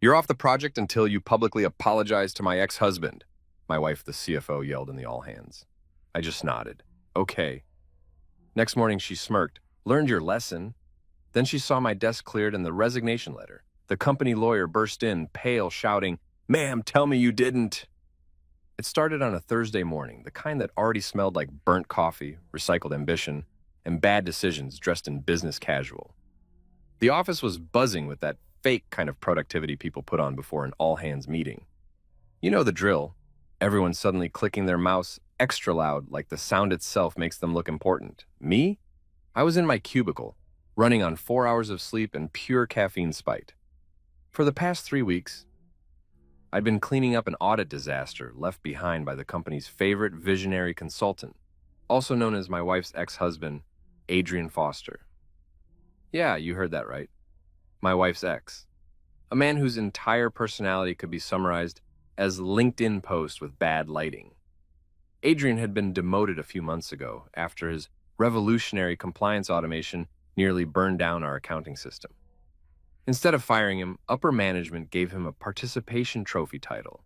You're off the project until you publicly apologize to my ex-husband, my wife, the CFO, yelled in the all hands. I just nodded. Okay. Next morning, she smirked. Learned your lesson. Then she saw my desk cleared and the resignation letter. The company lawyer burst in, pale, shouting, "Ma'am, tell me you didn't." It started on a Thursday morning, the kind that already smelled like burnt coffee, recycled ambition, and bad decisions dressed in business casual. The office was buzzing with that fake kind of productivity people put on before an all-hands meeting. You know the drill. Everyone suddenly clicking their mouse extra loud like the sound itself makes them look important. Me? I was in my cubicle, running on 4 hours of sleep and pure caffeine spite. For the past 3 weeks, I'd been cleaning up an audit disaster left behind by the company's favorite visionary consultant, also known as my wife's ex-husband, Adrian Foster. Yeah, you heard that right. My wife's ex. A man whose entire personality could be summarized as LinkedIn post with bad lighting. Adrian had been demoted a few months ago after his revolutionary compliance automation nearly burned down our accounting system. Instead of firing him, upper management gave him a participation trophy title,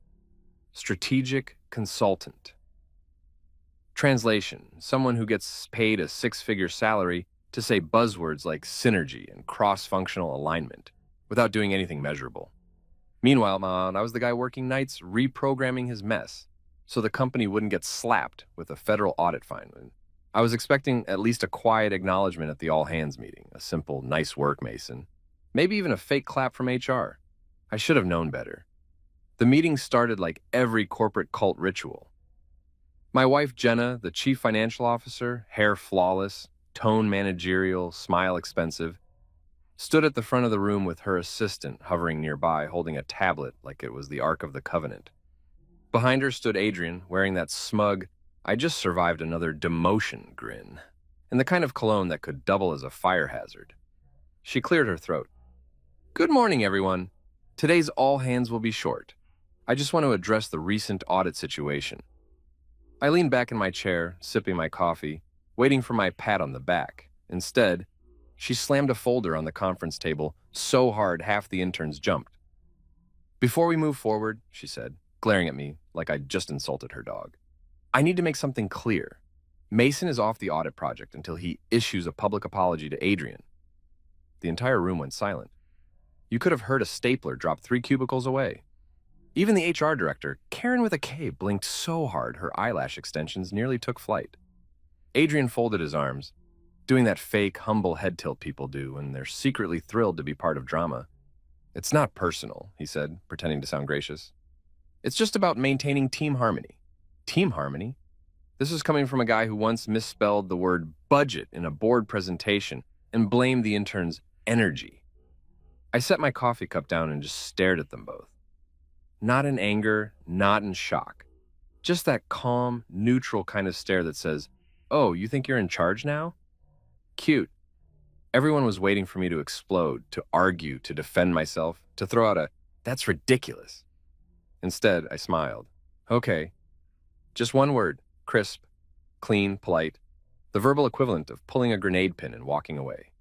Strategic Consultant. Translation: someone who gets paid a six-figure salary to say buzzwords like synergy and cross-functional alignment without doing anything measurable. Meanwhile, I was the guy working nights reprogramming his mess so the company wouldn't get slapped with a federal audit fine. I was expecting at least a quiet acknowledgement at the all-hands meeting, a simple, "nice work, Mason." Maybe even a fake clap from HR. I should have known better. The meeting started like every corporate cult ritual. My wife, Jenna, the chief financial officer, hair flawless, tone managerial, smile expensive, stood at the front of the room with her assistant hovering nearby, holding a tablet like it was the Ark of the Covenant. Behind her stood Adrian, wearing that smug, "I just survived another demotion" grin, and the kind of cologne that could double as a fire hazard. She cleared her throat. "Good morning, everyone. Today's all hands will be short. I just want to address the recent audit situation." I leaned back in my chair, sipping my coffee, waiting for my pat on the back. Instead, she slammed a folder on the conference table so hard half the interns jumped. "Before we move forward," she said, glaring at me like I'd just insulted her dog, "I need to make something clear. Mason is off the audit project until he issues a public apology to Adrian." The entire room went silent. You could have heard a stapler drop 3 cubicles away. Even the HR director, Karen with a K, blinked so hard her eyelash extensions nearly took flight. Adrian folded his arms, doing that fake, humble head tilt people do when they're secretly thrilled to be part of drama. "It's not personal," he said, pretending to sound gracious. "It's just about maintaining team harmony." Team harmony? This is coming from a guy who once misspelled the word budget in a board presentation and blamed the intern's energy. I set my coffee cup down and just stared at them both. Not in anger, not in shock. Just that calm, neutral kind of stare that says, "Oh, you think you're in charge now?" Cute. Everyone was waiting for me to explode, to argue, to defend myself, to throw out a, "That's ridiculous." Instead, I smiled. "Okay. Just one word. Crisp, clean, polite. The verbal equivalent of pulling a grenade pin and walking away."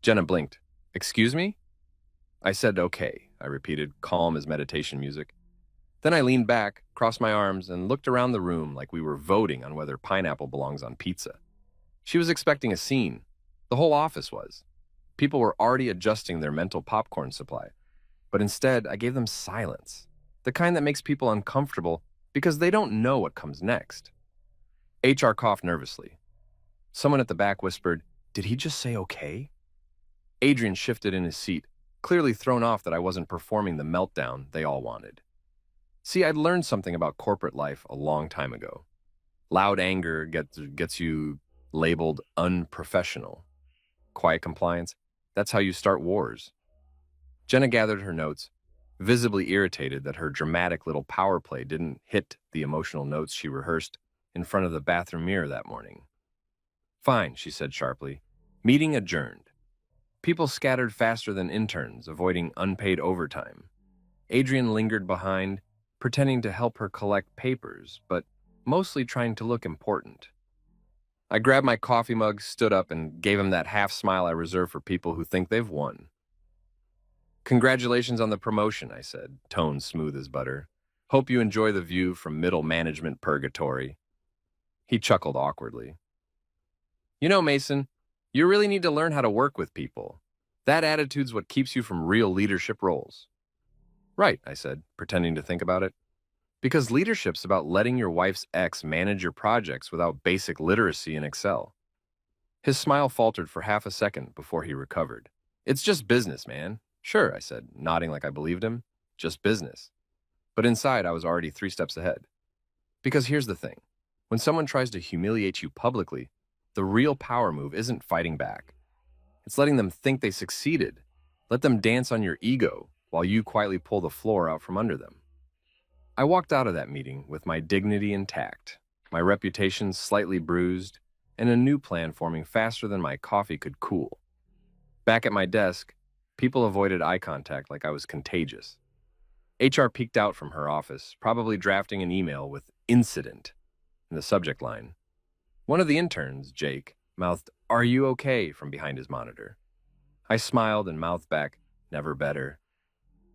Jenna blinked. "Excuse me?" I said, "Okay," I repeated, calm as meditation music. Then I leaned back, crossed my arms, and looked around the room like we were voting on whether pineapple belongs on pizza. She was expecting a scene. The whole office was. People were already adjusting their mental popcorn supply. But instead, I gave them silence. The kind that makes people uncomfortable because they don't know what comes next. HR coughed nervously. Someone at the back whispered, "Did he just say okay?" Adrian shifted in his seat, clearly thrown off that I wasn't performing the meltdown they all wanted. See, I'd learned something about corporate life a long time ago. Loud anger gets you labeled unprofessional. Quiet compliance, that's how you start wars. Jenna gathered her notes, visibly irritated that her dramatic little power play didn't hit the emotional notes she rehearsed in front of the bathroom mirror that morning. "Fine," she said sharply. Meeting adjourned. People scattered faster than interns, avoiding unpaid overtime. Adrian lingered behind, pretending to help her collect papers, but mostly trying to look important. I grabbed my coffee mug, stood up, and gave him that half smile I reserve for people who think they've won. Congratulations on the promotion, I said, tone smooth as butter. Hope you enjoy the view from middle management purgatory. He chuckled awkwardly. You know, Mason, you really need to learn how to work with people. That attitude's what keeps you from real leadership roles. Right, I said, pretending to think about it. Because leadership's about letting your wife's ex manage your projects without basic literacy in Excel. His smile faltered for half a second before he recovered. It's just business, man. Sure, I said, nodding like I believed him. Just business. But inside, I was already 3 steps ahead. Because here's the thing. When someone tries to humiliate you publicly, the real power move isn't fighting back. It's letting them think they succeeded. Let them dance on your ego while you quietly pull the floor out from under them. I walked out of that meeting with my dignity intact, my reputation slightly bruised, and a new plan forming faster than my coffee could cool. Back at my desk, people avoided eye contact like I was contagious. HR peeked out from her office, probably drafting an email with "incident" in the subject line. One of the interns, Jake, mouthed, "Are you okay?" from behind his monitor. I smiled and mouthed back, "Never better."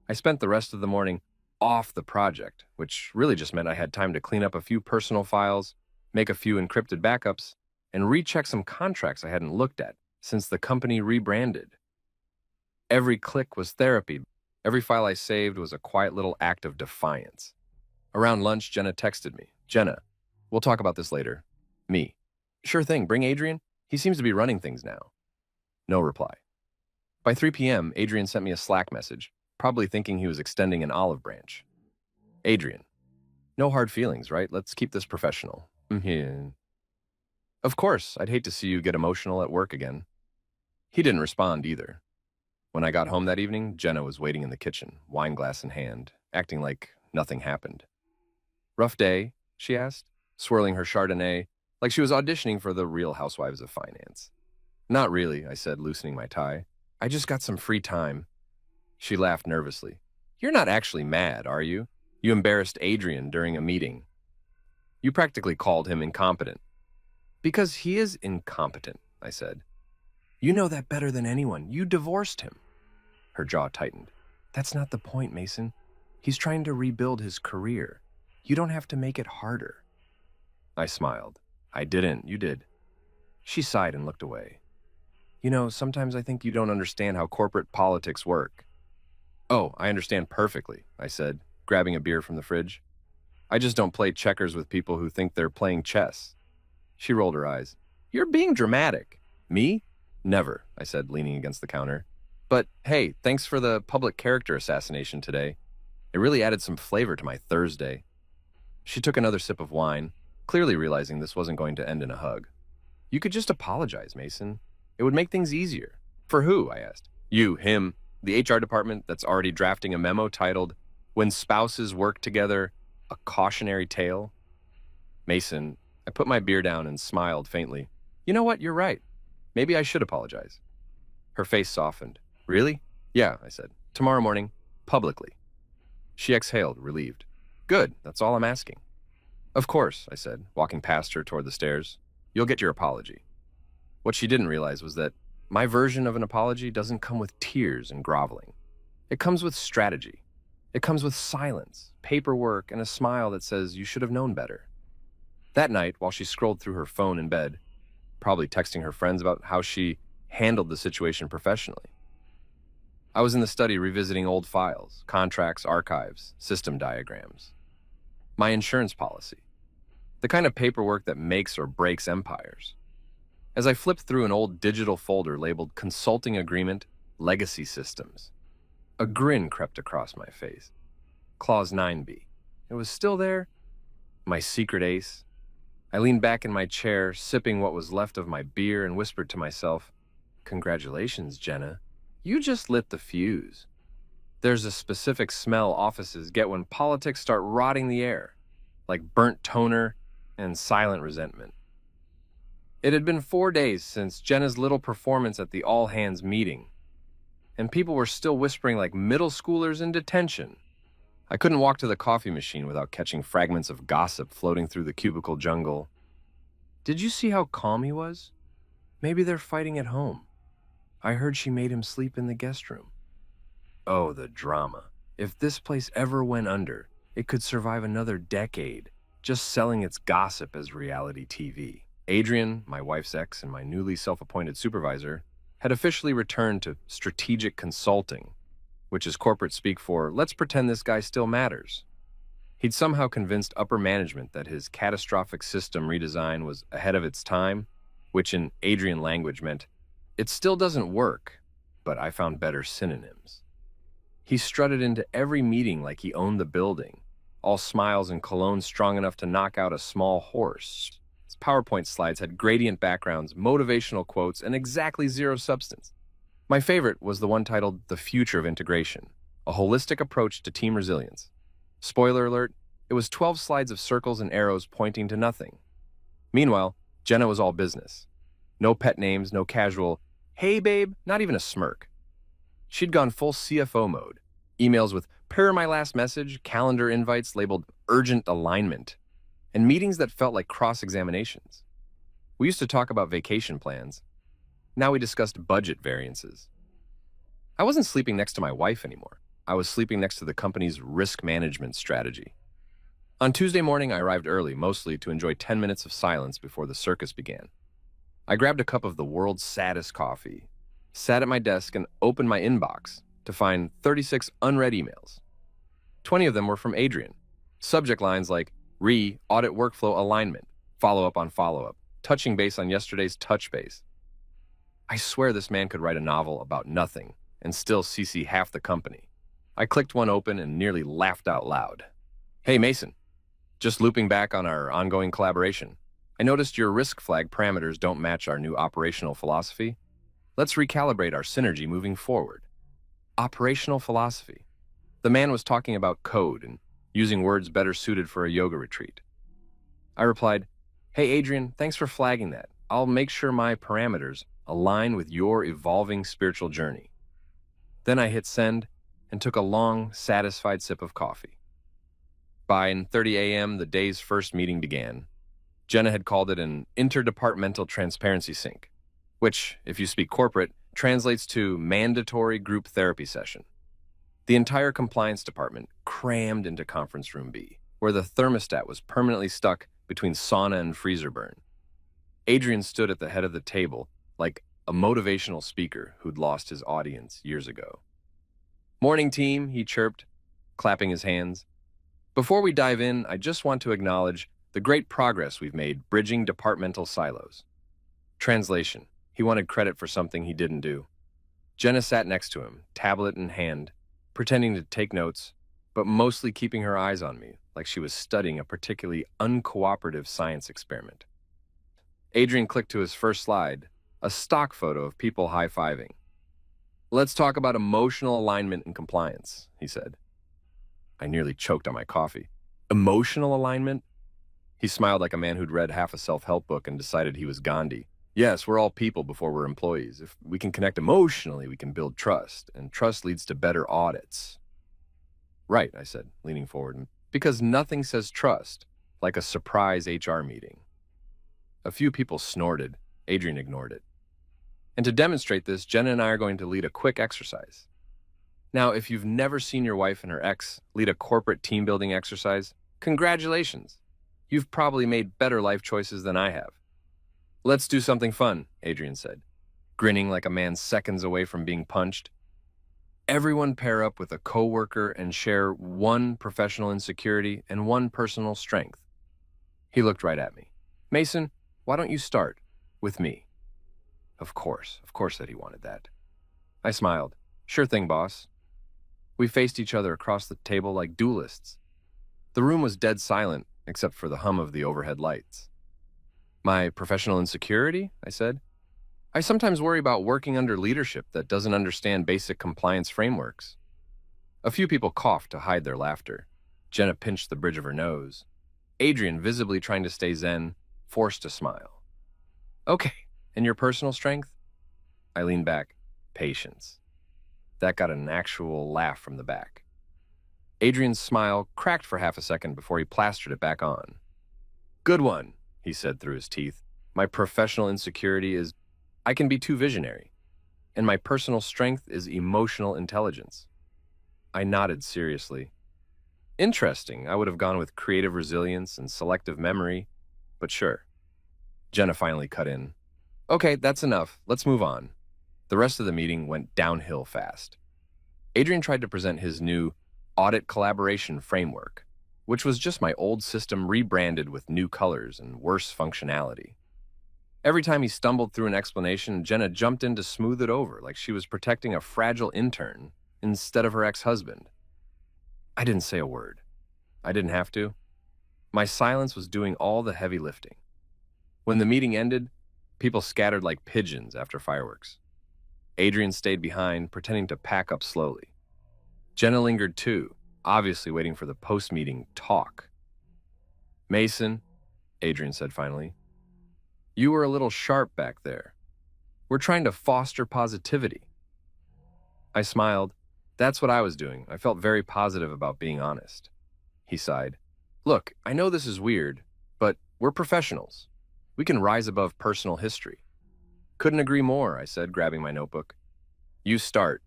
I spent the rest of the morning off the project, which really just meant I had time to clean up a few personal files, make a few encrypted backups, and recheck some contracts I hadn't looked at since the company rebranded. Every click was therapy. Every file I saved was a quiet little act of defiance. Around lunch, Jenna texted me. "Jenna, we'll talk about this later." Me. "Sure thing, bring Adrian. He seems to be running things now." No reply. By 3 p.m., Adrian sent me a Slack message, probably thinking he was extending an olive branch. "Adrian, no hard feelings, right? Let's keep this professional." "Mhm." "Of course, I'd hate to see you get emotional at work again." He didn't respond either. When I got home that evening, Jenna was waiting in the kitchen, wine glass in hand, acting like nothing happened. "Rough day?" she asked, swirling her Chardonnay like she was auditioning for the Real Housewives of Finance. "Not really," I said, loosening my tie. "I just got some free time." She laughed nervously. "You're not actually mad, are you? You embarrassed Adrian during a meeting. You practically called him incompetent." "Because he is incompetent," I said. "You know that better than anyone. You divorced him." Her jaw tightened. "That's not the point, Mason. He's trying to rebuild his career. You don't have to make it harder." I smiled. "I didn't. You did." She sighed and looked away. "You know, sometimes I think you don't understand how corporate politics work." "Oh, I understand perfectly," I said, grabbing a beer from the fridge. "I just don't play checkers with people who think they're playing chess." She rolled her eyes. "You're being dramatic." "Me? Never," I said, leaning against the counter. "But hey, thanks for the public character assassination today. It really added some flavor to my Thursday." She took another sip of wine, clearly realizing this wasn't going to end in a hug. "You could just apologize, Mason. It would make things easier." "For who?" I asked. "You, him, the HR department that's already drafting a memo titled, 'When Spouses Work Together, a Cautionary Tale'?" "Mason," I put my beer down and smiled faintly. "You know what? You're right. Maybe I should apologize." Her face softened. "Really?" "Yeah," I said. "Tomorrow morning, publicly." She exhaled, relieved. "Good, that's all I'm asking." "Of course," I said, walking past her toward the stairs. "You'll get your apology." What she didn't realize was that my version of an apology doesn't come with tears and groveling. It comes with strategy. It comes with silence, paperwork, and a smile that says you should have known better. That night, while she scrolled through her phone in bed, probably texting her friends about how she handled the situation professionally, I was in the study revisiting old files, contracts, archives, system diagrams. My insurance policy. The kind of paperwork that makes or breaks empires. As I flipped through an old digital folder labeled Consulting Agreement, Legacy Systems, a grin crept across my face. Clause 9B. It was still there? My secret ace. I leaned back in my chair, sipping what was left of my beer, and whispered to myself, "Congratulations, Jenna. You just lit the fuse." There's a specific smell offices get when politics start rotting the air, like burnt toner and silent resentment. It had been 4 days since Jenna's little performance at the all-hands meeting, and people were still whispering like middle schoolers in detention. I couldn't walk to the coffee machine without catching fragments of gossip floating through the cubicle jungle. "Did you see how calm he was? Maybe they're fighting at home. I heard she made him sleep in the guest room." Oh, the drama. If this place ever went under, it could survive another decade, just selling its gossip as reality TV. Adrian, my wife's ex and my newly self-appointed supervisor, had officially returned to strategic consulting, which is corporate speak for, let's pretend this guy still matters. He'd somehow convinced upper management that his catastrophic system redesign was ahead of its time, which in Adrian language meant, it still doesn't work, but I found better synonyms. He strutted into every meeting like he owned the building, all smiles and cologne strong enough to knock out a small horse. His PowerPoint slides had gradient backgrounds, motivational quotes, and exactly zero substance. My favorite was the one titled The Future of Integration, a holistic approach to team resilience. Spoiler alert, it was 12 slides of circles and arrows pointing to nothing. Meanwhile, Jenna was all business. No pet names, no casual, hey babe, not even a smirk. She'd gone full CFO mode. Emails with per my last message, calendar invites labeled urgent alignment, and meetings that felt like cross-examinations. We used to talk about vacation plans. Now we discussed budget variances. I wasn't sleeping next to my wife anymore. I was sleeping next to the company's risk management strategy. On Tuesday morning, I arrived early, mostly to enjoy 10 minutes of silence before the circus began. I grabbed a cup of the world's saddest coffee, sat at my desk, and opened my inbox to find 36 unread emails. 20 of them were from Adrian. Subject lines like audit workflow alignment, follow-up on follow-up, touching base on yesterday's touch base. I swear this man could write a novel about nothing and still CC half the company. I clicked one open and nearly laughed out loud. Hey, Mason. Just looping back on our ongoing collaboration. I noticed your risk flag parameters don't match our new operational philosophy. Let's recalibrate our synergy moving forward. Operational philosophy. The man was talking about code and using words better suited for a yoga retreat. I replied, hey, Adrian, thanks for flagging that. I'll make sure my parameters align with your evolving spiritual journey. Then I hit send and took a long, satisfied sip of coffee. By 9:30 a.m., the day's first meeting began. Jenna had called it an interdepartmental transparency sync, which, if you speak corporate, translates to mandatory group therapy session. The entire compliance department crammed into conference room B, where the thermostat was permanently stuck between sauna and freezer burn. Adrian stood at the head of the table like a motivational speaker who'd lost his audience years ago. Morning, team, he chirped, clapping his hands. Before we dive in, I just want to acknowledge the great progress we've made bridging departmental silos. Translation. He wanted credit for something he didn't do. Jenna sat next to him, tablet in hand, pretending to take notes, but mostly keeping her eyes on me, like she was studying a particularly uncooperative science experiment. Adrian clicked to his first slide, a stock photo of people high-fiving. Let's talk about emotional alignment and compliance, he said. I nearly choked on my coffee. Emotional alignment? He smiled like a man who'd read half a self-help book and decided he was Gandhi. Yes, we're all people before we're employees. If we can connect emotionally, we can build trust, and trust leads to better audits. Right, I said, leaning forward, because nothing says trust like a surprise HR meeting. A few people snorted. Adrian ignored it. And to demonstrate this, Jenna and I are going to lead a quick exercise. Now, if you've never seen your wife and her ex lead a corporate team-building exercise, congratulations. You've probably made better life choices than I have. Let's do something fun, Adrian said, grinning like a man seconds away from being punched. Everyone pair up with a coworker and share one professional insecurity and one personal strength. He looked right at me. Mason, why don't you start with me? Of course that he wanted that. I smiled. Sure thing, boss. We faced each other across the table like duelists. The room was dead silent, except for the hum of the overhead lights. My professional insecurity, I said. I sometimes worry about working under leadership that doesn't understand basic compliance frameworks. A few people coughed to hide their laughter. Jenna pinched the bridge of her nose. Adrian, visibly trying to stay zen, forced a smile. Okay, and your personal strength? I leaned back. Patience. That got an actual laugh from the back. Adrian's smile cracked for half a second before he plastered it back on. Good one, he said through his teeth. My professional insecurity is I can be too visionary, and my personal strength is emotional intelligence. I nodded seriously. Interesting. I would have gone with creative resilience and selective memory, but sure. Jenna finally cut in. Okay, that's enough. Let's move on. The rest of the meeting went downhill fast. Adrian tried to present his new audit collaboration framework, which was just my old system rebranded with new colors and worse functionality. Every time he stumbled through an explanation, Jenna jumped in to smooth it over like she was protecting a fragile intern instead of her ex-husband. I didn't say a word. I didn't have to. My silence was doing all the heavy lifting. When the meeting ended, people scattered like pigeons after fireworks. Adrian stayed behind, pretending to pack up slowly. Jenna lingered too, obviously waiting for the post-meeting talk. Mason, Adrian said finally, you were a little sharp back there. We're trying to foster positivity. I smiled. That's what I was doing. I felt very positive about being honest. He sighed. Look, I know this is weird, but we're professionals. We can rise above personal history. Couldn't agree more, I said, grabbing my notebook. You start.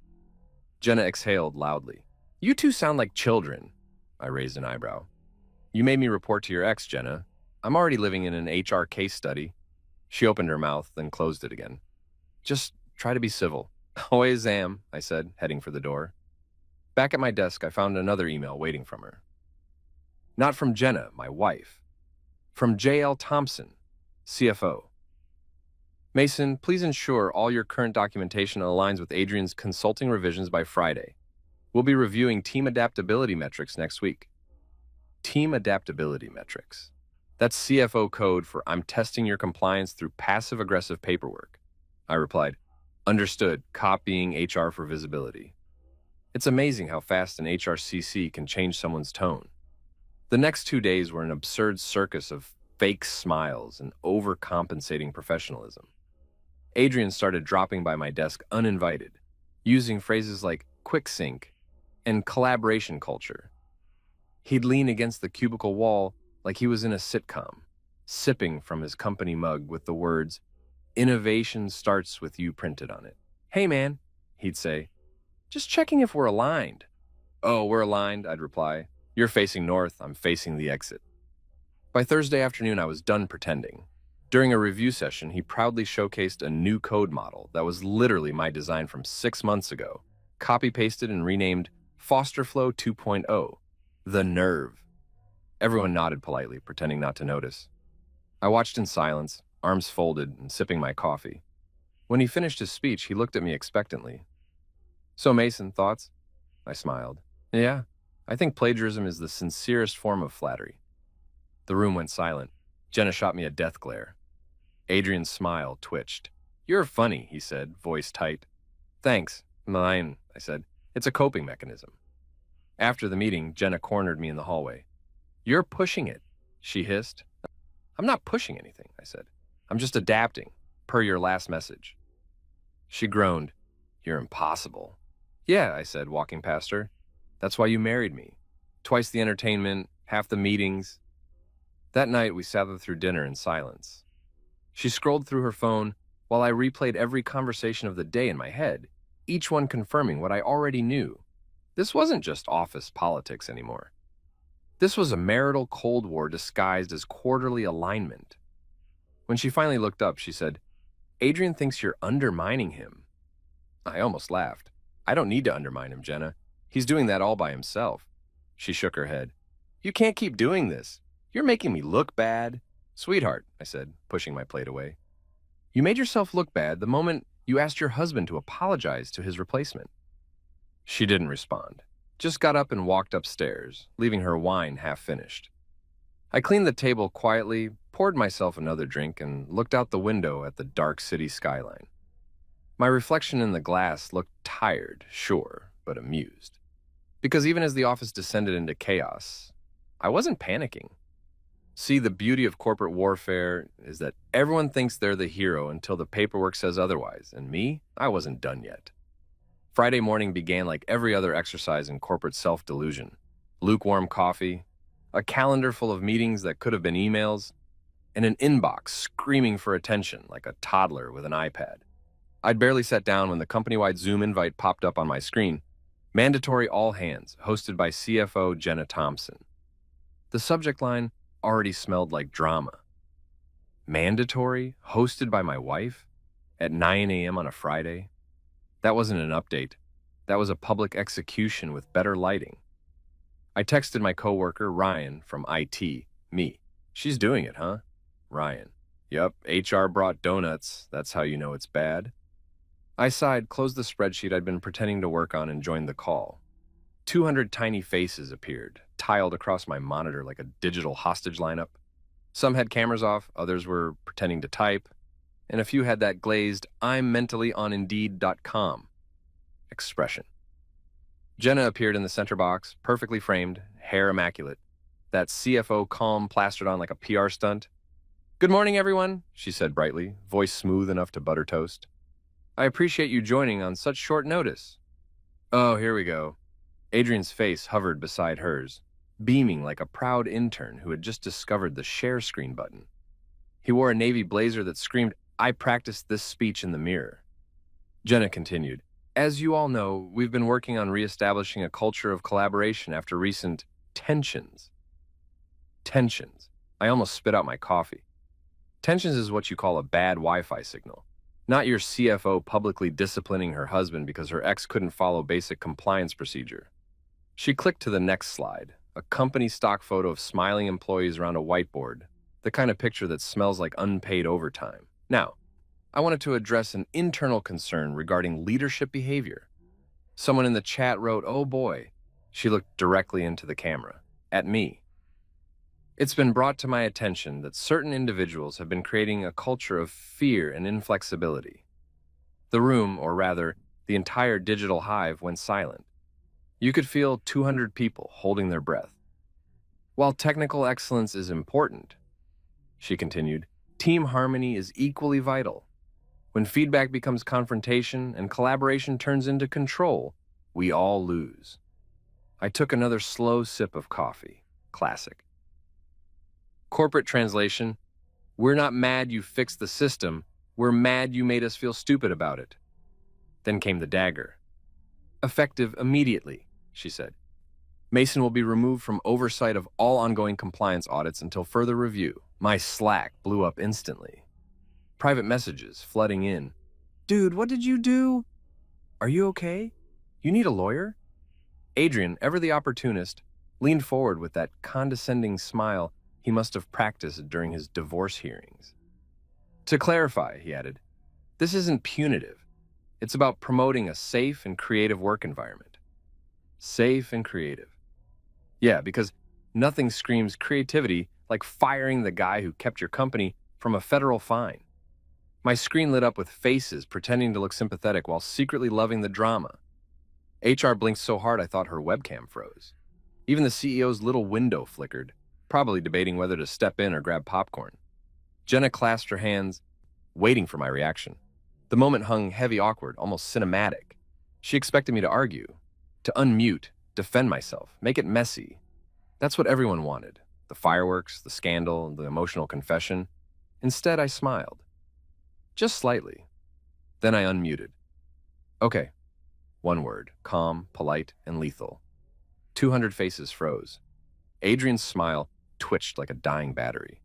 Jenna exhaled loudly. You two sound like children. I raised an eyebrow. You made me report to your ex, Jenna. I'm already living in an HR case study. She opened her mouth, then closed it again. Just try to be civil. Always am, I said, heading for the door. Back at my desk, I found another email waiting from her. Not from Jenna, my wife. From J.L. Thompson, CFO. Mason, please ensure all your current documentation aligns with Adrian's consulting revisions by Friday. We'll be reviewing team adaptability metrics next week. Team adaptability metrics. That's CFO code for I'm testing your compliance through passive-aggressive paperwork. I replied, understood, copying HR for visibility. It's amazing how fast an HRCC can change someone's tone. The next 2 days were an absurd circus of fake smiles and overcompensating professionalism. Adrian started dropping by my desk uninvited, using phrases like quick sync and collaboration culture. He'd lean against the cubicle wall like he was in a sitcom, sipping from his company mug with the words, "Innovation starts with you" printed on it. Hey man, he'd say, just checking if we're aligned. Oh, we're aligned, I'd reply. You're facing north, I'm facing the exit. By Thursday afternoon, I was done pretending. During a review session, he proudly showcased a new code model that was literally my design from 6 months ago, copy-pasted and renamed Fosterflow 2.0, the nerve. Everyone nodded politely, pretending not to notice. I watched in silence, arms folded and sipping my coffee. When he finished his speech, he looked at me expectantly. So Mason, thoughts? I smiled. Yeah, I think plagiarism is the sincerest form of flattery. The room went silent. Jenna shot me a death glare. Adrian's smile twitched. You're funny, he said, voice tight. Thanks. Mine, I said. It's a coping mechanism. After the meeting, Jenna cornered me in the hallway. You're pushing it, she hissed. I'm not pushing anything, I said. I'm just adapting, per your last message. She groaned. You're impossible. Yeah, I said, walking past her. That's why you married me. Twice the entertainment, half the meetings. That night, we sat through dinner in silence. She scrolled through her phone while I replayed every conversation of the day in my head, each one confirming what I already knew. This wasn't just office politics anymore. This was a marital Cold War disguised as quarterly alignment. When she finally looked up, she said, Adrian thinks you're undermining him. I almost laughed. I don't need to undermine him, Jenna. He's doing that all by himself. She shook her head. You can't keep doing this. You're making me look bad. Sweetheart, I said, pushing my plate away. You made yourself look bad the moment you asked your husband to apologize to his replacement. She didn't respond, just got up and walked upstairs, leaving her wine half finished. I cleaned the table quietly, poured myself another drink, and looked out the window at the dark city skyline. My reflection in the glass looked tired, sure, but amused. Because even as the office descended into chaos, I wasn't panicking. See, the beauty of corporate warfare is that everyone thinks they're the hero until the paperwork says otherwise, and me, I wasn't done yet. Friday morning began like every other exercise in corporate self-delusion. Lukewarm coffee, a calendar full of meetings that could have been emails, and an inbox screaming for attention like a toddler with an iPad. I'd barely sat down when the company-wide Zoom invite popped up on my screen. Mandatory all hands, hosted by CFO Jenna Thompson. The subject line already smelled like drama. Mandatory, hosted by my wife, at 9 a.m. on a Friday? That wasn't an update. That was a public execution with better lighting. I texted my coworker, Ryan, from IT. Me. She's doing it, huh? Ryan. Yup, HR brought donuts. That's how you know it's bad. I sighed, closed the spreadsheet I'd been pretending to work on, and joined the call. 200 tiny faces appeared, tiled across my monitor like a digital hostage lineup. Some had cameras off, others were pretending to type, and a few had that glazed, I'm mentally on Indeed.com expression. Jenna appeared in the center box, perfectly framed, hair immaculate, that CFO calm plastered on like a PR stunt. Good morning, everyone, she said brightly, voice smooth enough to butter toast. I appreciate you joining on such short notice. Oh, here we go. Adrian's face hovered beside hers, beaming like a proud intern who had just discovered the share screen button. He wore a navy blazer that screamed, I practiced this speech in the mirror. Jenna continued, as you all know, we've been working on reestablishing a culture of collaboration after recent tensions. Tensions. I almost spit out my coffee. Tensions is what you call a bad Wi-Fi signal. Not your CFO publicly disciplining her husband because her ex couldn't follow basic compliance procedure. She clicked to the next slide, a company stock photo of smiling employees around a whiteboard, the kind of picture that smells like unpaid overtime. Now, I wanted to address an internal concern regarding leadership behavior. Someone in the chat wrote, oh boy. She looked directly into the camera, at me. It's been brought to my attention that certain individuals have been creating a culture of fear and inflexibility. The room, or rather, the entire digital hive, went silent. You could feel 200 people holding their breath. While technical excellence is important, she continued, team harmony is equally vital. When feedback becomes confrontation and collaboration turns into control, we all lose. I took another slow sip of coffee. Classic. Corporate translation, we're not mad you fixed the system, we're mad you made us feel stupid about it. Then came the dagger. Effective immediately, she said. Mason will be removed from oversight of all ongoing compliance audits until further review. My Slack blew up instantly. Private messages flooding in. Dude, what did you do? Are you okay? You need a lawyer? Adrian, ever the opportunist, leaned forward with that condescending smile he must have practiced during his divorce hearings. To clarify, he added, this isn't punitive. It's about promoting a safe and creative work environment. Safe and creative. Yeah, because nothing screams creativity like firing the guy who kept your company from a federal fine. My screen lit up with faces pretending to look sympathetic while secretly loving the drama. HR blinked so hard I thought her webcam froze. Even the CEO's little window flickered, probably debating whether to step in or grab popcorn. Jenna clasped her hands, waiting for my reaction. The moment hung heavy, awkward, almost cinematic. She expected me to argue, to unmute, defend myself, make it messy. That's what everyone wanted. The fireworks, the scandal, the emotional confession. Instead, I smiled. Just slightly. Then I unmuted. Okay. One word. Calm, polite, and lethal. 200 faces froze. Adrian's smile twitched like a dying battery.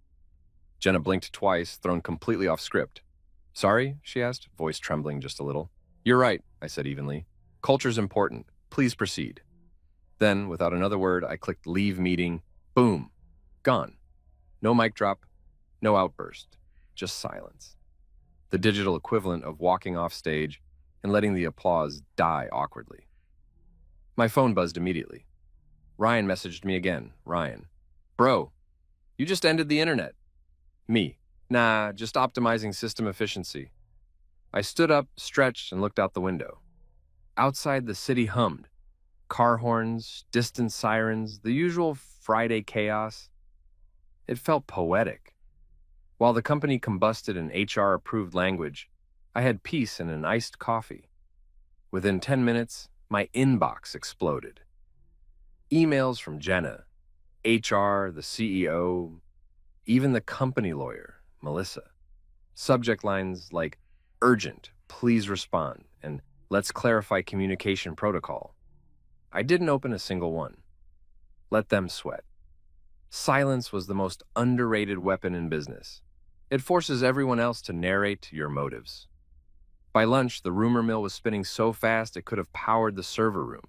Jenna blinked twice, thrown completely off script. Sorry, she asked, voice trembling just a little. You're right, I said evenly. Culture's important. Please proceed. Then, without another word, I clicked leave meeting. Boom. Gone. No mic drop, no outburst, just silence. The digital equivalent of walking off stage and letting the applause die awkwardly. My phone buzzed immediately. Ryan messaged me again. Ryan. Bro, you just ended the internet. Me. Nah, just optimizing system efficiency. I stood up, stretched, and looked out the window. Outside, the city hummed. Car horns, distant sirens, the usual Friday chaos. It felt poetic. While the company combusted in HR-approved language, I had peace and an iced coffee. Within 10 minutes, my inbox exploded. Emails from Jenna, HR, the CEO, even the company lawyer, Melissa. Subject lines like, urgent, please respond, and let's clarify communication protocol. I didn't open a single one. Let them sweat. Silence was the most underrated weapon in business. It forces everyone else to narrate your motives. By lunch, the rumor mill was spinning so fast it could have powered the server room.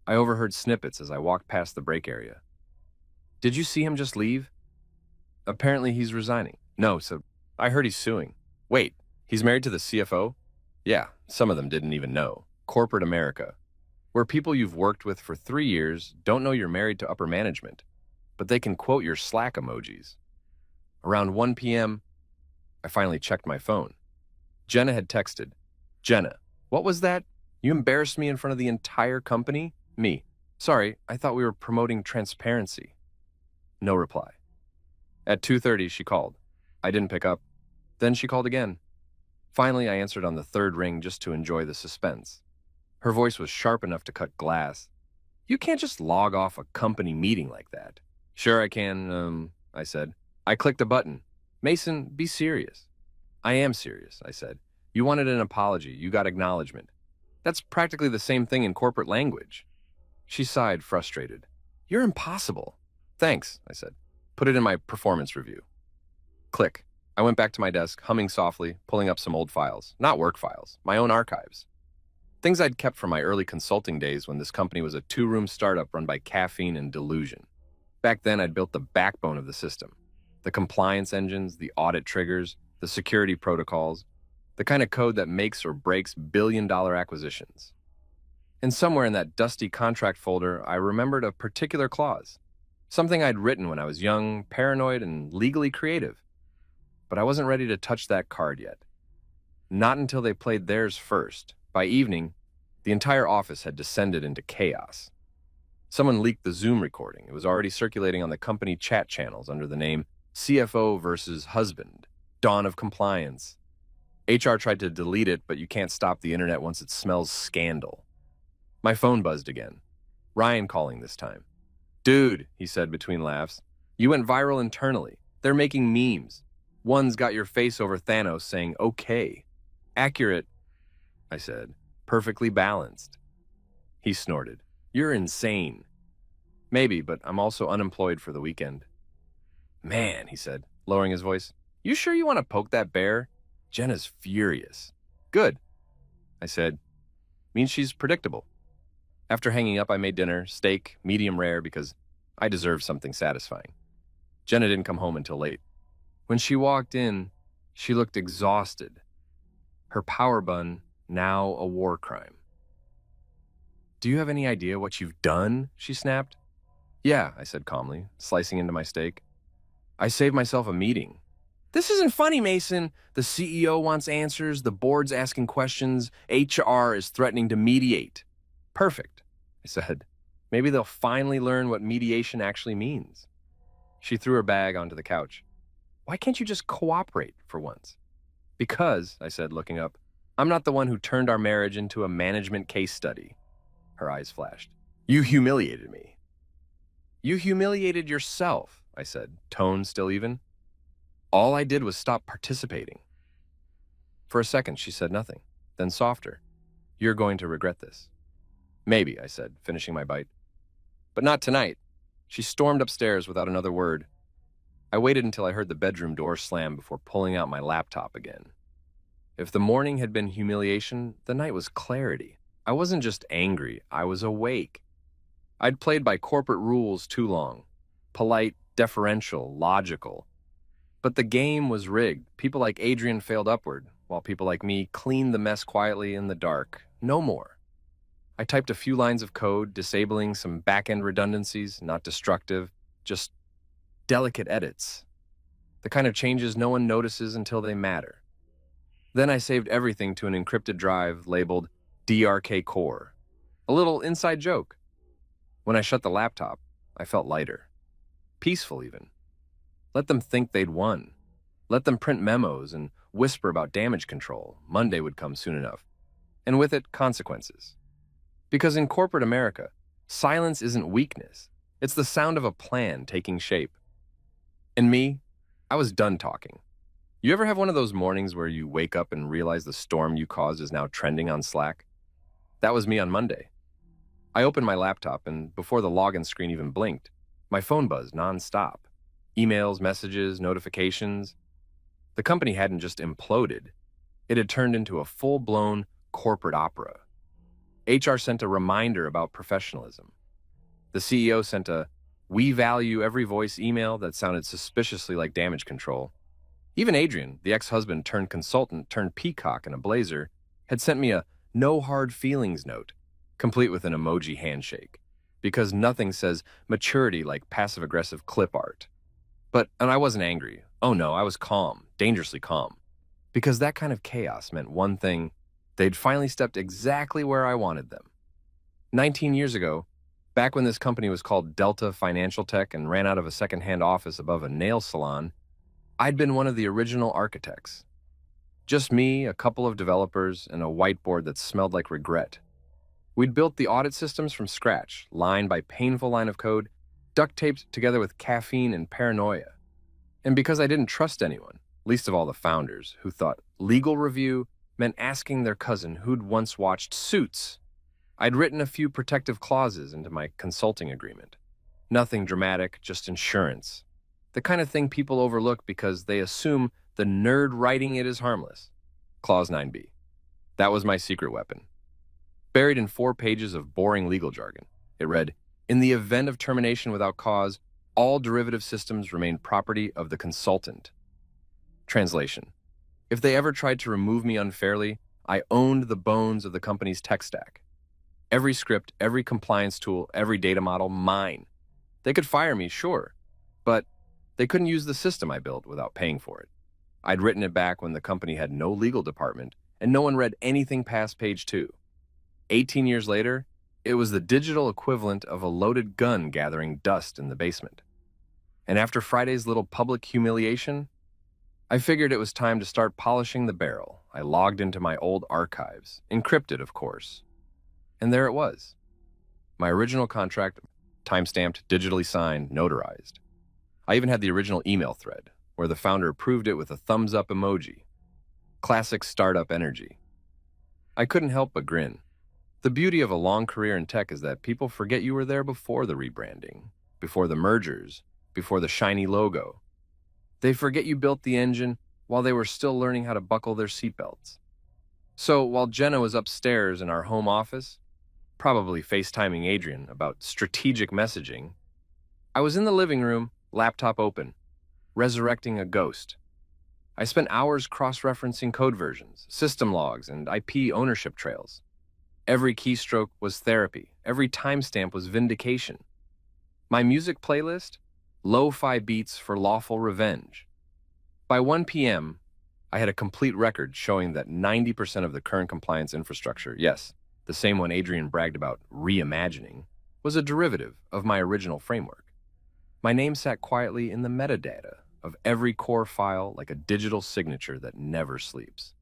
I overheard snippets as I walked past the break area. Did you see him just leave? Apparently he's resigning. No, so I heard he's suing. Wait, he's married to the CFO? Yeah, some of them didn't even know. Corporate America, where people you've worked with for 3 years don't know you're married to upper management, but they can quote your Slack emojis. Around 1 p.m., I finally checked my phone. Jenna had texted. Jenna, what was that? You embarrassed me in front of the entire company? Me. Sorry, I thought we were promoting transparency. No reply. At 2:30, she called. I didn't pick up. Then she called again. Finally, I answered on the third ring just to enjoy the suspense. Her voice was sharp enough to cut glass. You can't just log off a company meeting like that. Sure I can, I said. I clicked a button. Mason, be serious. I am serious, I said. You wanted an apology. You got acknowledgement. That's practically the same thing in corporate language. She sighed, frustrated. You're impossible. Thanks, I said. Put it in my performance review. Click. I went back to my desk, humming softly, pulling up some old files. Not work files, my own archives. Things I'd kept from my early consulting days when this company was a 2-room startup run by caffeine and delusion. Back then, I'd built the backbone of the system. The compliance engines, the audit triggers, the security protocols, the kind of code that makes or breaks billion-dollar acquisitions. And somewhere in that dusty contract folder, I remembered a particular clause. Something I'd written when I was young, paranoid, and legally creative. But I wasn't ready to touch that card yet. Not until they played theirs first. By evening, the entire office had descended into chaos. Someone leaked the Zoom recording. It was already circulating on the company chat channels under the name CFO versus Husband, Dawn of Compliance. HR tried to delete it, but you can't stop the internet once it smells scandal. My phone buzzed again. Ryan calling this time. Dude, he said between laughs, you went viral internally. They're making memes. One's got your face over Thanos saying, okay. Accurate, I said. Perfectly balanced. He snorted. You're insane. Maybe, but I'm also unemployed for the weekend. Man, he said, lowering his voice. You sure you want to poke that bear? Jenna's furious. Good, I said. Means she's predictable. After hanging up, I made dinner, steak, medium rare, because I deserved something satisfying. Jenna didn't come home until late. When she walked in, she looked exhausted. Her power bun, now a war crime. Do you have any idea what you've done? She snapped. Yeah, I said calmly, slicing into my steak. I saved myself a meeting. This isn't funny, Mason. The CEO wants answers, the board's asking questions, HR is threatening to mediate. Perfect, I said. Maybe they'll finally learn what mediation actually means. She threw her bag onto the couch. Why can't you just cooperate for once? Because, I said, looking up, I'm not the one who turned our marriage into a management case study. Her eyes flashed. You humiliated me. You humiliated yourself, I said, tone still even. All I did was stop participating. For a second, she said nothing, then softer. You're going to regret this. Maybe, I said, finishing my bite. But not tonight. She stormed upstairs without another word. I waited until I heard the bedroom door slam before pulling out my laptop again. If the morning had been humiliation, the night was clarity. I wasn't just angry, I was awake. I'd played by corporate rules too long. Polite, deferential, logical. But the game was rigged. People like Adrian failed upward, while people like me cleaned the mess quietly in the dark. No more. I typed a few lines of code, disabling some back-end redundancies, not destructive, just delicate edits. The kind of changes no one notices until they matter. Then I saved everything to an encrypted drive labeled DRK Core. A little inside joke. When I shut the laptop, I felt lighter. Peaceful, even. Let them think they'd won. Let them print memos and whisper about damage control. Monday would come soon enough. And with it, consequences. Because in corporate America, silence isn't weakness. It's the sound of a plan taking shape. And me, I was done talking. You ever have one of those mornings where you wake up and realize the storm you caused is now trending on Slack? That was me on Monday. I opened my laptop, and before the login screen even blinked, my phone buzzed nonstop. Emails, messages, notifications. The company hadn't just imploded, it had turned into a full-blown corporate opera. HR sent a reminder about professionalism. The CEO sent a "we value every voice" email that sounded suspiciously like damage control. Even Adrian, the ex-husband turned consultant turned peacock in a blazer, had sent me a "no hard feelings" note, complete with an emoji handshake, because nothing says maturity like passive-aggressive clip art. And I wasn't angry. Oh no, I was calm, dangerously calm. Because that kind of chaos meant one thing: they'd finally stepped exactly where I wanted them. 19 years ago, back when this company was called Delta Financial Tech and ran out of a second-hand office above a nail salon, I'd been one of the original architects. Just me, a couple of developers, and a whiteboard that smelled like regret. We'd built the audit systems from scratch, line by painful line of code, duct taped together with caffeine and paranoia. And because I didn't trust anyone, least of all the founders, who thought legal review meant asking their cousin who'd once watched Suits, I'd written a few protective clauses into my consulting agreement. Nothing dramatic, just insurance. The kind of thing people overlook because they assume the nerd writing it is harmless. Clause 9b. That was my secret weapon. Buried in 4 pages of boring legal jargon, it read, "In the event of termination without cause, all derivative systems remain property of the consultant." Translation: if they ever tried to remove me unfairly, I owned the bones of the company's tech stack. Every script, every compliance tool, every data model, mine. They could fire me, sure, but they couldn't use the system I built without paying for it. I'd written it back when the company had no legal department, and no one read anything past page 2. 18 years later, it was the digital equivalent of a loaded gun gathering dust in the basement. And after Friday's little public humiliation, I figured it was time to start polishing the barrel. I logged into my old archives, encrypted, of course. And there it was. My original contract, time-stamped, digitally signed, notarized. I even had the original email thread, where the founder approved it with a thumbs-up emoji. Classic startup energy. I couldn't help but grin. The beauty of a long career in tech is that people forget you were there before the rebranding, before the mergers, before the shiny logo. They forget you built the engine while they were still learning how to buckle their seatbelts. So while Jenna was upstairs in our home office, probably FaceTiming Adrian about strategic messaging, I was in the living room, laptop open, resurrecting a ghost. I spent hours cross-referencing code versions, system logs, and IP ownership trails. Every keystroke was therapy. Every timestamp was vindication. My music playlist? Lo-fi beats for lawful revenge. By 1 p.m., I had a complete record showing that 90% of the current compliance infrastructure, yes, the same one Adrian bragged about reimagining, was a derivative of my original framework. My name sat quietly in the metadata of every core file like a digital signature that never sleeps.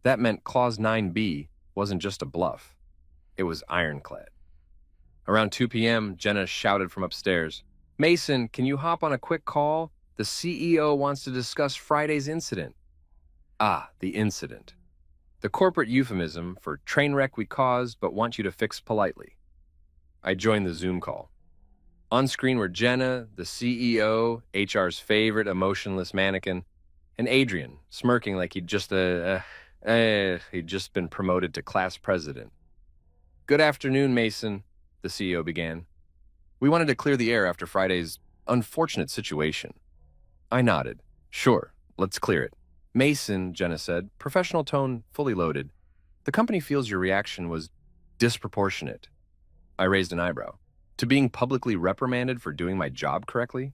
That meant Clause 9b wasn't just a bluff. It was ironclad. Around 2 p.m., Jenna shouted from upstairs, "Mason, can you hop on a quick call? The CEO wants to discuss Friday's incident." Ah, the incident. The corporate euphemism for train wreck we caused but want you to fix politely. I joined the Zoom call. On screen were Jenna, the CEO, HR's favorite emotionless mannequin, and Adrian, smirking like he'd just been promoted to class president. "Good afternoon, Mason," the CEO began. "We wanted to clear the air after Friday's unfortunate situation." I nodded. "Sure, let's clear it." "Mason," Jenna said, professional tone fully loaded, "the company feels your reaction was disproportionate." I raised an eyebrow. "To being publicly reprimanded for doing my job correctly?"